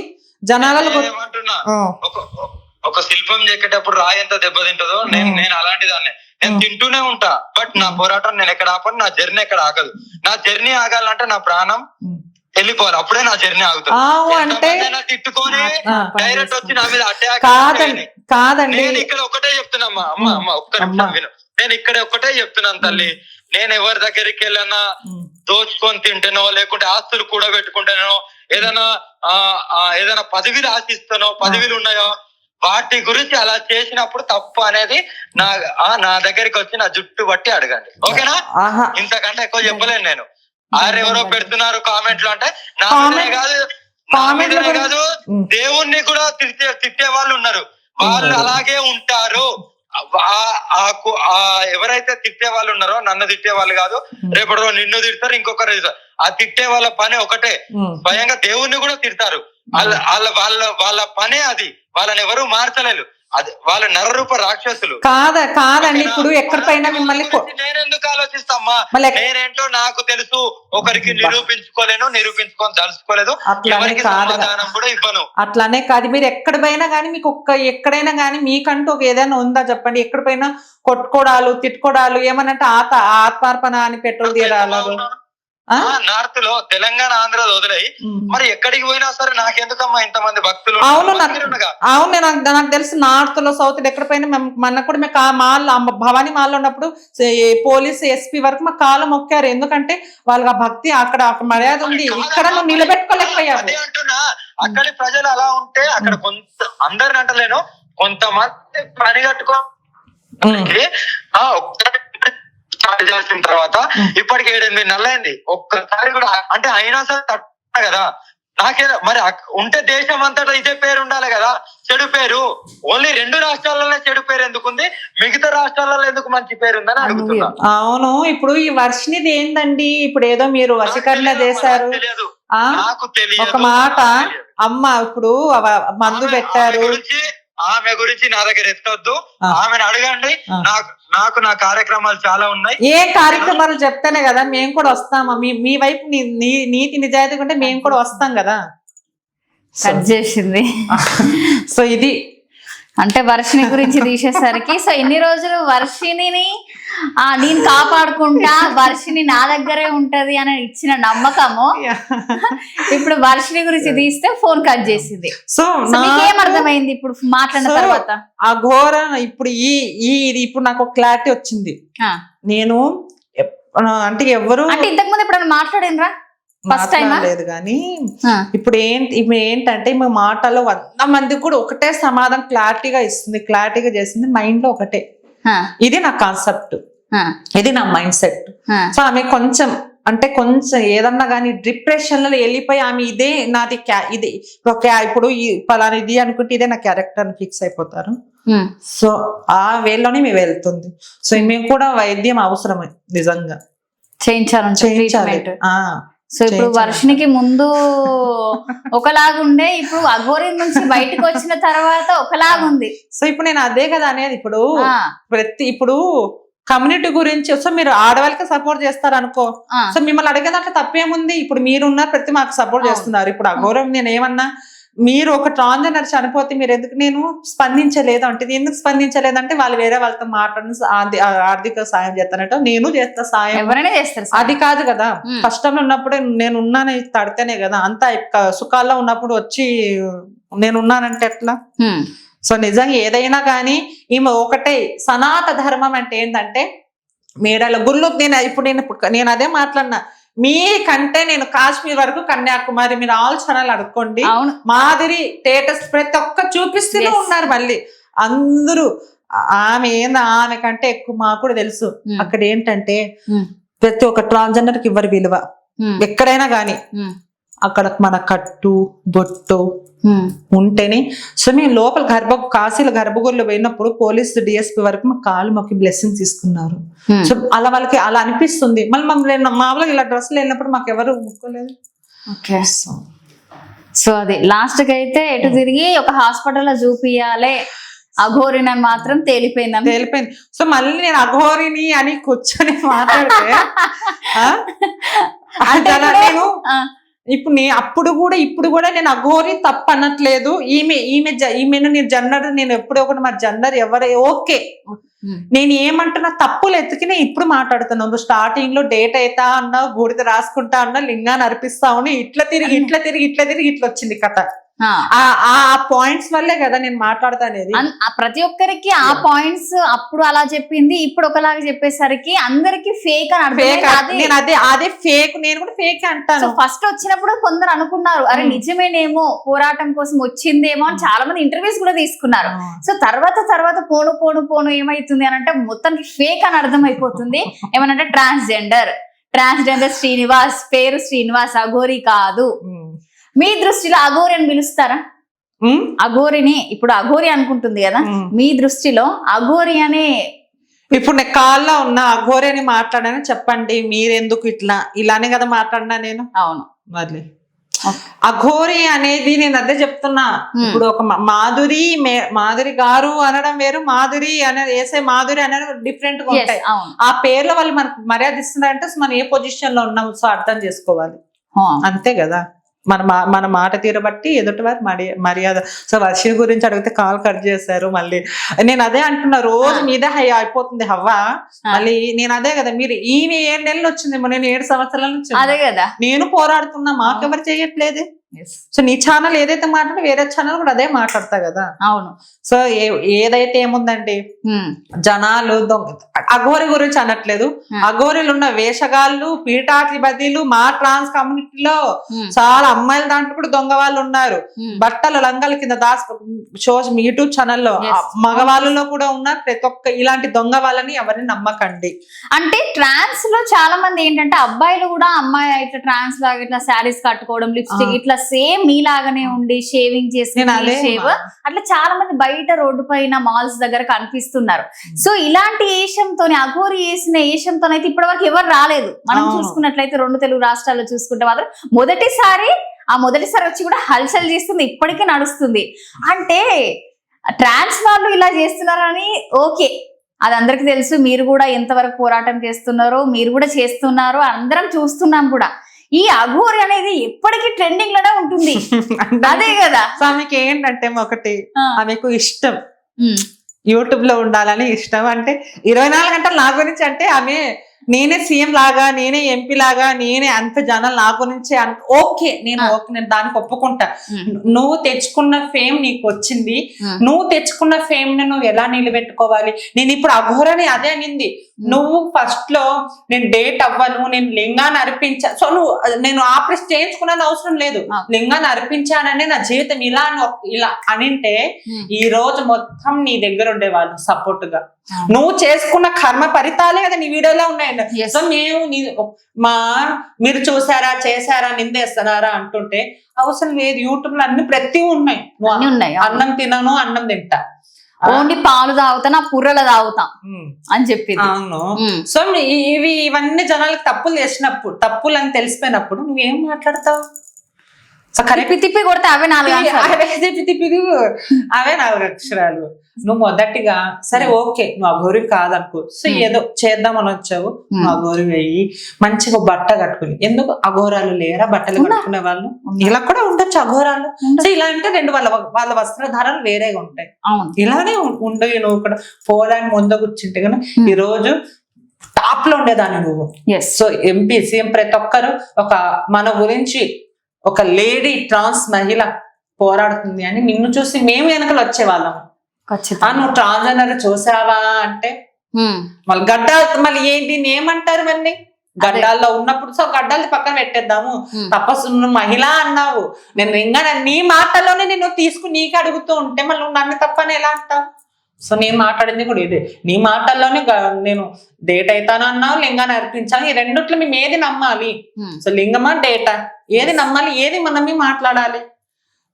ఒక శిల్పం చెక్కేటప్పుడు రాయి ఎంత దెబ్బతింటదో నేను అలాంటి దాన్ని నేను తింటూనే ఉంటా. బట్ నా పోరాటం నేను ఎక్కడ ఆపను, నా జర్నీ ఎక్కడ ఆగదు. నా జర్నీ ఆగాలంటే నా ప్రాణం వెళ్ళిపోవాలి, అప్పుడే నా జర్నీ ఆగుతుంది. తిట్టుకొని డైరెక్ట్ వచ్చి నా మీద అటాక్ కాదండి. నేను ఇక్కడ ఒకటే చెప్తున్నా అమ్మ ఒక్క నిమిషం విను. నేను ఇక్కడ ఒకటే చెప్తున్నాను తల్లి, నేను ఎవరి దగ్గరికి వెళ్ళానా దోచుకొని తింటానో, లేకుంటే ఆస్తులు కూడా పెట్టుకుంటానో, ఏదైనా పదవిలు ఆశిస్తానో, పదవిలు ఉన్నాయో, వాటి గురించి అలా చేసినప్పుడు తప్పు అనేది నా దగ్గరికి వచ్చి నా జుట్టు బట్టి అడగండి, ఓకేనా? ఇంతకంటే ఎక్కువ చెప్పలేను నేను. ఎవరో పెడుతున్నారు కామెంట్లు అంటే నా మీదనే కాదు, దేవుణ్ణి కూడా తిట్టే వాళ్ళు ఉన్నారు. వాళ్ళు అలాగే ఉంటారు. ఎవరైతే తిట్టే వాళ్ళు ఉన్నారో, నన్ను తిట్టే వాళ్ళు కాదు, రేపటి నిన్ను తిడతారు, ఇంకొకరు తిడతారు. ఆ తిట్టే వాళ్ళ పని ఒకటే, స్వయంగా దేవుణ్ణి కూడా తిడతారు. వాళ్ళ పనే అది. వాళ్ళని ఎవరు మార్చలేరు. అది వాళ్ళ నరరూప రాక్షసులు. కాదండి. ఇప్పుడు ఎక్కడిపైనా మిమ్మల్ని నేనెందుకు ఆలోచిస్తామ్మా? నేనేంటో నాకు తెలుసు. ఒకరికి నిరూపించుకొని తలుసుకోలేదు, ఎవరికి సమాధానం కూడా ఇవ్వను. అట్లానే కాదు, మీరు ఎక్కడిపైనా కానీ మీకు ఎక్కడైనా కానీ మీకంటూ ఒక ఏదైనా ఉందా చెప్పండి? ఎక్కడిపైనా కొట్టుకోవడాలు, తిట్టుకోవడాలు, ఏమనంటే ఆత్మార్పణ అని పెట్రోల్ తీరాలు. నార్త్ లో తెలంగాణ, ఆంధ్ర వదిలేయి మరి ఎక్కడికి పోయినా సరే నాకెందుకమ్మా ఇంతమంది భక్తులు? అవును, నాకు తెలుసు. నార్త్ లో, సౌత్ లో ఎక్కడిపోయినా మన కూడా మీకు భవానీ మాల్లో ఉన్నప్పుడు పోలీసు, ఎస్పీ వరకు మా కాలు మొక్కారు. ఎందుకంటే వాళ్ళకి ఆ భక్తి, అక్కడ మర్యాద ఉంది. ఇక్కడ నువ్వు నిలబెట్టుకోలేకపోయావు. అంటున్నా, అక్కడి ప్రజలు అలా ఉంటే అక్కడ అందరిని అంటలేను, కొంతమంది పని కట్టుకో చేసిన తర్వాత ఇప్పటికి 7-8 నెలలైంది. ఒక్కసారి కూడా అంటే అయినా సరే తట్టుకున్నా కదా. నాకే మరి ఉంటే దేశం అంతటా ఇదే పేరు ఉండాలి కదా, చెడు పేరు. ఓన్లీ 2 రాష్ట్రాలలోనే చెడు పేరు ఎందుకుంది, మిగతా రాష్ట్రాలలో ఎందుకు మంచి పేరు ఉందని అడుగుతున్నా. అవును, ఇప్పుడు ఈ వర్షినిది ఏందండి? ఇప్పుడు ఏదో మీరు వశీకరణ చేశారు. తెలియదు, ఆ నాకు తెలియదు. ఒక మాట, అమ్మ ఇప్పుడు మందు పెట్టారు. ఆమె గురించి నా దగ్గర ఎత్తొద్దు, ఆమెను అడగండి. నాకు నా కార్యక్రమాలు చాలా ఉన్నాయి. ఏ కార్యక్రమాలు చెప్తేనే కదా మేము కూడా వస్తామా. మీ వైపు నీతి నిజాయితీ ఉంటే మేము కూడా వస్తాం కదా. కట్ చేసింది. సో ఇది అంటే వర్షిని గురించి తీసేసరికి, సో ఇన్ని రోజులు వర్షిని నేను కాపాడుకుంటా, వర్షిని నా దగ్గరే ఉంటది అని ఇచ్చిన నమ్మకము ఇప్పుడు వర్షిని గురించి తీస్తే ఫోన్ కట్ చేసింది. సో మీకేం అర్థమైంది ఇప్పుడు మాట్లాడిన తర్వాత? ఆ ఘోర ఇప్పుడు ఇప్పుడు నాకు క్లారిటీ వచ్చింది. నేను అంటే ఎవరు అంటే ఇంతకు ముందు ఎప్పుడైనా మాట్లాడినరా? ఫస్ట్ టైం లేదు కానీ ఇప్పుడు ఏంటంటే మా మాటలో 100 మందికి కూడా ఒకటే సమాధానం క్లారిటీగా ఇస్తుంది, క్లారిటీగా చేసింది. మైండ్ లో ఒకటే, ఇది నా కాన్సెప్ట్, ఇది నా మైండ్ సెట్. సో ఆమె కొంచెం ఏదన్నా కానీ డిప్రెషన్ లో వెళ్ళిపోయి ఆమె ఇదే నాది ఇది ఇప్పుడు పలానా ఇది అనుకుంటే ఇదే నా క్యారెక్టర్ అని ఫిక్స్ అయిపోతారు. సో ఆ వేలోనే మేము వెళ్తుంది. సో మేము కూడా వైద్యం అవసరమే, నిజంగా చేయించాలి. సో ఇప్పుడు వర్షినికి ముందు ఒకలాగుండే, ఇప్పుడు అఘోరి నుంచి బయటకు వచ్చిన తర్వాత ఒకలాగుంది. సో ఇప్పుడు నేను అదే కదా అనేది. ఇప్పుడు కమ్యూనిటీ గురించి సో మీరు ఆడవాళ్ళకి సపోర్ట్ చేస్తారు అనుకో, సో మిమ్మల్ని అడిగే దాంట్లో తప్పేముంది? ఇప్పుడు మీరున్నారు, ప్రతి మాకు సపోర్ట్ చేస్తున్నారు. ఇప్పుడు అఘోరం నేను ఏమన్నా, మీరు ఒక ట్రాన్స్జెండర్ చనిపోతే మీరు ఎందుకు నేను స్పందించలేదు అంటే, ఎందుకు స్పందించలేదంటే వాళ్ళు వేరే వాళ్ళతో మాట్లాడి ఆర్థిక సాయం చేస్తానట, నేను చేస్తా సాయం, ఎవరైనా చేస్తారు. అది కాదు కదా. కష్టంలో ఉన్నప్పుడు నేను ఉన్నాను తడితేనే కదా. అంతా సుఖాల్లో ఉన్నప్పుడు వచ్చి నేను ఉన్నానంటే ఎట్లా? సో నిజంగా ఏదైనా కానీ ఈమె ఒకటే సనాతన ధర్మం అంటే ఏంటంటే మేడల గుళ్ళు. నేను అదే మాట్లాడినా, మీకంటే నేను కాశ్మీర్ వరకు కన్యాకుమారి మీరు ఆల్ ఛానల్ అడుక్కోండి, మాదిరి స్టేటస్ ప్రతి ఒక్క చూపిస్తూనే ఉన్నారు. మళ్ళీ అందరూ ఆమె కంటే ఎక్కువ మాకు కూడా తెలుసు. అక్కడ ఏంటంటే ప్రతి ఒక్క ట్రాన్స్జెండర్ కి ఇవ్వరు విలువ ఎక్కడైనా గాని. అక్కడ మన కట్టు బొట్టు ఉంటేనే. సో మేము లోపల కాశీలో గర్భగుడిలో పోయినప్పుడు పోలీసు డిఎస్పీ వరకు మా కాలు మాకు బ్లెస్సింగ్ తీసుకున్నారు. సో అలా వాళ్ళకి అలా అనిపిస్తుంది. మళ్ళీ మమ్మల్ని మామూలుగా ఇలా డ్రెస్సులు వెళ్ళినప్పుడు మాకు ఎవరు ముక్కోలేదు. సో అది లాస్ట్ కి అయితే ఎటు తిరిగి ఒక హాస్పిటల్లో చూపియాలి అఘోరిని మాత్రం తేలిపోయింది. సో మళ్ళీ నేను అఘోరిని అని కూర్చొని మాట్లాడితే నేను ఇప్పుడు కూడా నేను అఘోరి తప్పు అనట్లేదు. ఈమెను నేను జెండర్, నేను ఎప్పుడో ఒకటి మరి జెండర్ ఎవరే ఓకే. నేను ఏమంటున్నా తప్పులు ఎత్తుకినే ఇప్పుడు మాట్లాడుతున్నాను. స్టార్టింగ్ లో డేట్ అవుతా అన్నా, బూడిద రాసుకుంటా అన్నా, లింగాన్ని అర్పిస్తా ఉన్నా, ఇట్లా తిరిగి ఇట్లా వచ్చింది కథ. ఆ పాయింట్స్ వల్లే కదా నేను మాట్లాడతానేది. ప్రతి ఒక్కరికి ఆ పాయింట్స్ అప్పుడు అలా చెప్పింది, ఇప్పుడు ఒకలాగా చెప్పేసరికి అందరికి ఫేక్ అని అర్థం. అదే ఫేక్, నేను కూడా ఫేక్ అంటాను. ఫస్ట్ వచ్చినప్పుడు కొందరు అనుకున్నారు అరే నిజమేనేమో, పోరాటం కోసం వచ్చిందేమో అని చాలా మంది ఇంటర్వ్యూస్ కూడా తీసుకున్నారు. సో తర్వాత పోను ఏమైతుంది అని అంటే మొత్తానికి ఫేక్ అని అర్థం అయిపోతుంది. ఏమనంటే ట్రాన్స్జెండర్ శ్రీనివాస్, పేరు శ్రీనివాస్, అఘోరి కాదు. మీ దృష్టిలో అఘోరి అని పిలుస్తారా? అఘోరిని ఇప్పుడు అఘోరి అనుకుంటుంది కదా, మీ దృష్టిలో అఘోరి అనే ఇప్పుడు నేను కాల్లో ఉన్న అఘోరి అని మాట్లాడాను చెప్పండి. మీరెందుకు ఇలానే కదా మాట్లాడినా నేను? అవును, మరి అఘోరి అనేది నేను అదే చెప్తున్నా. ఇప్పుడు ఒక మాధురి గారు అనడం వేరు, మాధురి అనేది వేసే మాధురి అనేది డిఫరెంట్ గా ఉంటాయి. ఆ పేర్ల వాళ్ళు మనకు మర్యాద ఇస్తున్నారంటే మనం ఏ పొజిషన్ లో ఉన్నాం సో అర్థం చేసుకోవాలి, అంతే కదా. మన మాట తీరబట్టి ఎదుటివారి మర్యాద. సో వర్షిని గురించి అడిగితే కాల్ కట్ చేశారు. మళ్ళీ నేను అదే అంటున్నా, రోజు మీదే హై అయిపోతుంది హవ్వ. మళ్ళీ నేను అదే కదా, మీరు ఈమె 7 నెలలు వచ్చింది, నేను 7 సంవత్సరాల నుంచి అదే కదా నేను పోరాడుతున్నా, మాకెవరు చేయట్లేదు. సో నీ ఛానల్ ఏదైతే మాట్లాడి వేరే ఛానల్ కూడా అదే మాట్లాడతా కదా. అవును. సో ఏదైతే ఏముందండి, జనాలు అఘోరి గురించి అనట్లేదు, అఘోరీలు ఉన్న వేషగాళ్ళు, పీఠాధిపతులు, మా ట్రాన్స్ కమ్యూనిటీలో చాలా అమ్మాయిల దాంట్లో కూడా దొంగ వాళ్ళు ఉన్నారు. బట్టలు లంగల కింద యూట్యూబ్ ఛానల్లో మగవాళ్ళలో కూడా ఉన్నారు. ప్రతి ఒక్క ఇలాంటి దొంగ వాళ్ళని ఎవరిని నమ్మకండి. అంటే ట్రాన్స్ లో చాలా మంది ఏంటంటే అబ్బాయిలు కూడా అమ్మాయి ఇట్లా ట్రాన్స్ లాగా ఇట్లా శారీస్ కట్టుకోవడం, లిప్స్టిక్ ఇట్లా సేమ్ మీలాగానే ఉండి షేవింగ్ చేసి అట్లా చాలా మంది బయట రోడ్డు పైన మాల్స్ దగ్గర కనిపిస్తున్నారు. సో ఇలాంటి ఏషంతోనే అఘోరి వేసిన ఏషంతోనైతే ఇప్పటి వరకు ఎవరు రాలేదు. మనం చూసుకున్నట్లయితే 2 తెలుగు రాష్ట్రాల్లో చూసుకుంటే మాత్రం మొదటిసారి వచ్చి కూడా హల్చల్ చేస్తుంది, ఇప్పటికీ నడుస్తుంది. అంటే ట్రాన్స్ వాళ్ళు ఇలా చేస్తున్నారని ఓకే, అది అందరికి తెలుసు. మీరు కూడా ఎంతవరకు పోరాటం చేస్తున్నారో, మీరు కూడా చేస్తున్నారు, అందరం చూస్తున్నాం కూడా. ఈ అఘోరి అనేది ఎప్పటికీ ట్రెండింగ్ లోనే ఉంటుంది. అదే కదా. సో ఆమెకి ఏంటంటే ఒకటి, ఆమెకు ఇష్టం యూట్యూబ్ లో ఉండాలని ఇష్టం. అంటే 24 గంటలు నా గురించి అంటే ఆమె నేనే సీఎం లాగా, నేనే ఎంపీ లాగా, నేనే అంత జనాలు నా గురించి ఓకే, నేను దానికి ఒప్పుకుంటా. నువ్వు తెచ్చుకున్న ఫేమ్ నీకు వచ్చింది, నువ్వు తెచ్చుకున్న ఫేమ్ ని నువ్వు ఎలా నిలబెట్టుకోవాలి. నేను ఇప్పుడు అఘోరని అదే అనింది. నువ్వు ఫస్ట్ లో నేను డేట్ అవ్వను, నేను లింగాన్ని అర్పించా. సో నేను ఆపరేషన్ చేయించుకున్నది అవసరం లేదు, లింగాన్ని అర్పించాననే నా జీవితం ఇలా అనింటే ఈ రోజు మొత్తం నీ దగ్గర ఉండేవాళ్ళు సపోర్ట్ గా. నువ్వు చేసుకున్న కర్మ ఫలితాలే కదా నీ వీడియోలో ఉన్నాయి. సో మీరు చూసారా, చేశారా, నిందేస్తున్నారా అంటుంటే అవసరం లేదు. యూట్యూబ్ లో అన్ని ప్రతి ఉన్నాయి. అన్నం తినను, అన్నం తింటా, ఓన్లీ పాలు తాగుతా, నా పుర్రలు తాగుతా అని చెప్పి. అవును. సో ఇవన్నీ జనాలకు తప్పులు అని తెలిసిపోయినప్పుడు నువ్వేం మాట్లాడతావు? సో తిప్పి కొడితే అవే 4 అక్షరాలు. నువ్వు మొదటిగా సరే ఓకే, నువ్వు అఘోరి కాదనుకో. సో ఏదో చేద్దామని వచ్చావు, నువ్వు అఘోరి వెయ్యి, మంచిగా బట్ట కట్టుకుని. ఎందుకు అఘోరాలు లేరా బట్టలు కట్టుకునే వాళ్ళు? ఇలా కూడా ఉండొచ్చు అఘోరాలు. సో ఇలా అంటే వాళ్ళ వస్త్రధారాలు వేరేగా ఉంటాయి. ఇలానే ఉండవు. నువ్వు కూడా పోదాన్ని ముందు కూర్చుంటే కనుక ఈ రోజు టాప్ లో ఉండేదాన్ని నువ్వు. సో ఎంపీ, సీఎం ప్రతి ఒక్కరు మన గురించి ఒక లేడీ ట్రాన్స్ మహిళ పోరాడుతుంది అని నిన్ను చూసి మేము వెనకలు వచ్చేవాళ్ళం. నువ్వు ట్రాన్స్జెండర్ చూసావా అంటే మళ్ళీ ఏంటి ఏమంటారు? మళ్ళీ గడ్డాల్లో ఉన్నప్పుడు సో గడ్డాలు పక్కన పెట్టేద్దాము. తపస్సు మహిళ అన్నావు, నేను ఇంకా నీ మాటల్లోనే నిన్ను తీసుకుని నీకు అడుగుతూ ఉంటే మళ్ళీ నన్ను తప్పని ఎలా అంటావు? సో నేను మాట్లాడింది కూడా ఇదే. నీ మాటల్లోనే నేను డేట్ అవుతాను అన్నావు, లింగాన్ని అర్పించాను. ఈ రెండిట్లో మేము ఏది నమ్మాలి? సో లింగమా డేటా, ఏది నమ్మాలి, ఏది మనమే మాట్లాడాలి?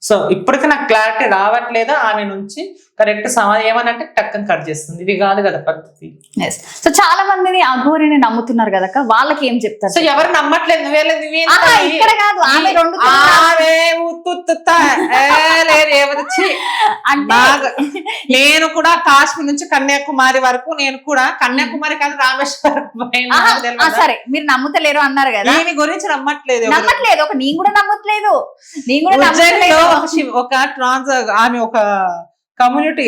సో ఇప్పటికీ నాకు క్లారిటీ రావట్లేదు. ఆమె నుంచి కరెక్ట్ సమాధానం ఏమనంటే టక్కని కట్ చేస్తుంది. ఇది కాదు కదా పద్ధతి. సో చాలా మందిని అఘోరిని నమ్ముతున్నారు కదా, వాళ్ళకి ఏం చెప్తారు? సో ఎవరు నమ్మట్లేదు. నేను కూడా కాశ్మీర్ నుంచి కన్యాకుమారి వరకు, నేను కూడా కన్యాకుమారి కాదు రామేశ్వరం. సరే, మీరు నమ్ముతలేరు అన్నారు కదా, దీని గురించి నమ్మట్లేదు. నేను కూడా నమ్మట్లేదు. ఒక ట్రాన్స్ ఆమె ఒక కమ్యూనిటీ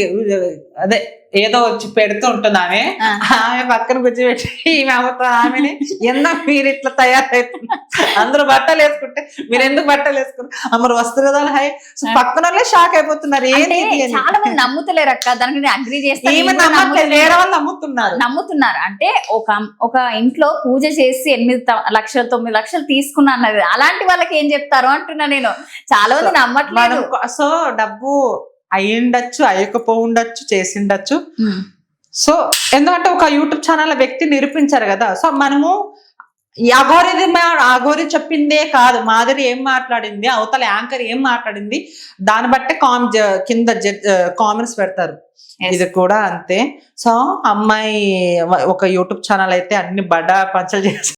అదే ఏదో వచ్చి పెడుతూ ఉంటుంది. ఆమె పక్కన కూర్చోబెట్టి ఈమె ఆమెని ఎందుకు మీరు ఇట్లా తయారవుతున్నారు, అందరూ బట్టలు వేసుకుంటే మీరు ఎందుకు బట్టలు వేసుకున్నారు, అమ్మరు వస్త్రదాలు హై. పక్కన షాక్ అయిపోతున్నారు. ఏంటి చాలా మంది నమ్ముతలేరు అక్క, దానికి అగ్రీ చేస్తే వేరే వాళ్ళు నమ్ముతున్నారు. అంటే ఒక ఇంట్లో పూజ చేసి 8 లక్షలు 9 లక్షలు తీసుకున్నా అన్నది, అలాంటి వాళ్ళకి ఏం చెప్తారు అంటున్నా నేను. చాలా మంది నమ్మట్లేదు. సో డబ్బు అయ్యిండొచ్చు, అయ్యకపోండొచ్చు, చేసిండొచ్చు. సో ఎందుకంటే ఒక యూట్యూబ్ ఛానల్ వ్యక్తి నిరూపించారు కదా. సో మనము అఘోరి చెప్పిందే కాదు, మాధురి ఏం మాట్లాడింది, అవతల యాంకర్ ఏం మాట్లాడింది, దాన్ని బట్టే కింద కామెంట్స్ పెడతారు. ఇది కూడా అంతే. సో అమ్మాయి ఒక యూట్యూబ్ ఛానల్ అయితే అన్ని బడా పంచలు చేసి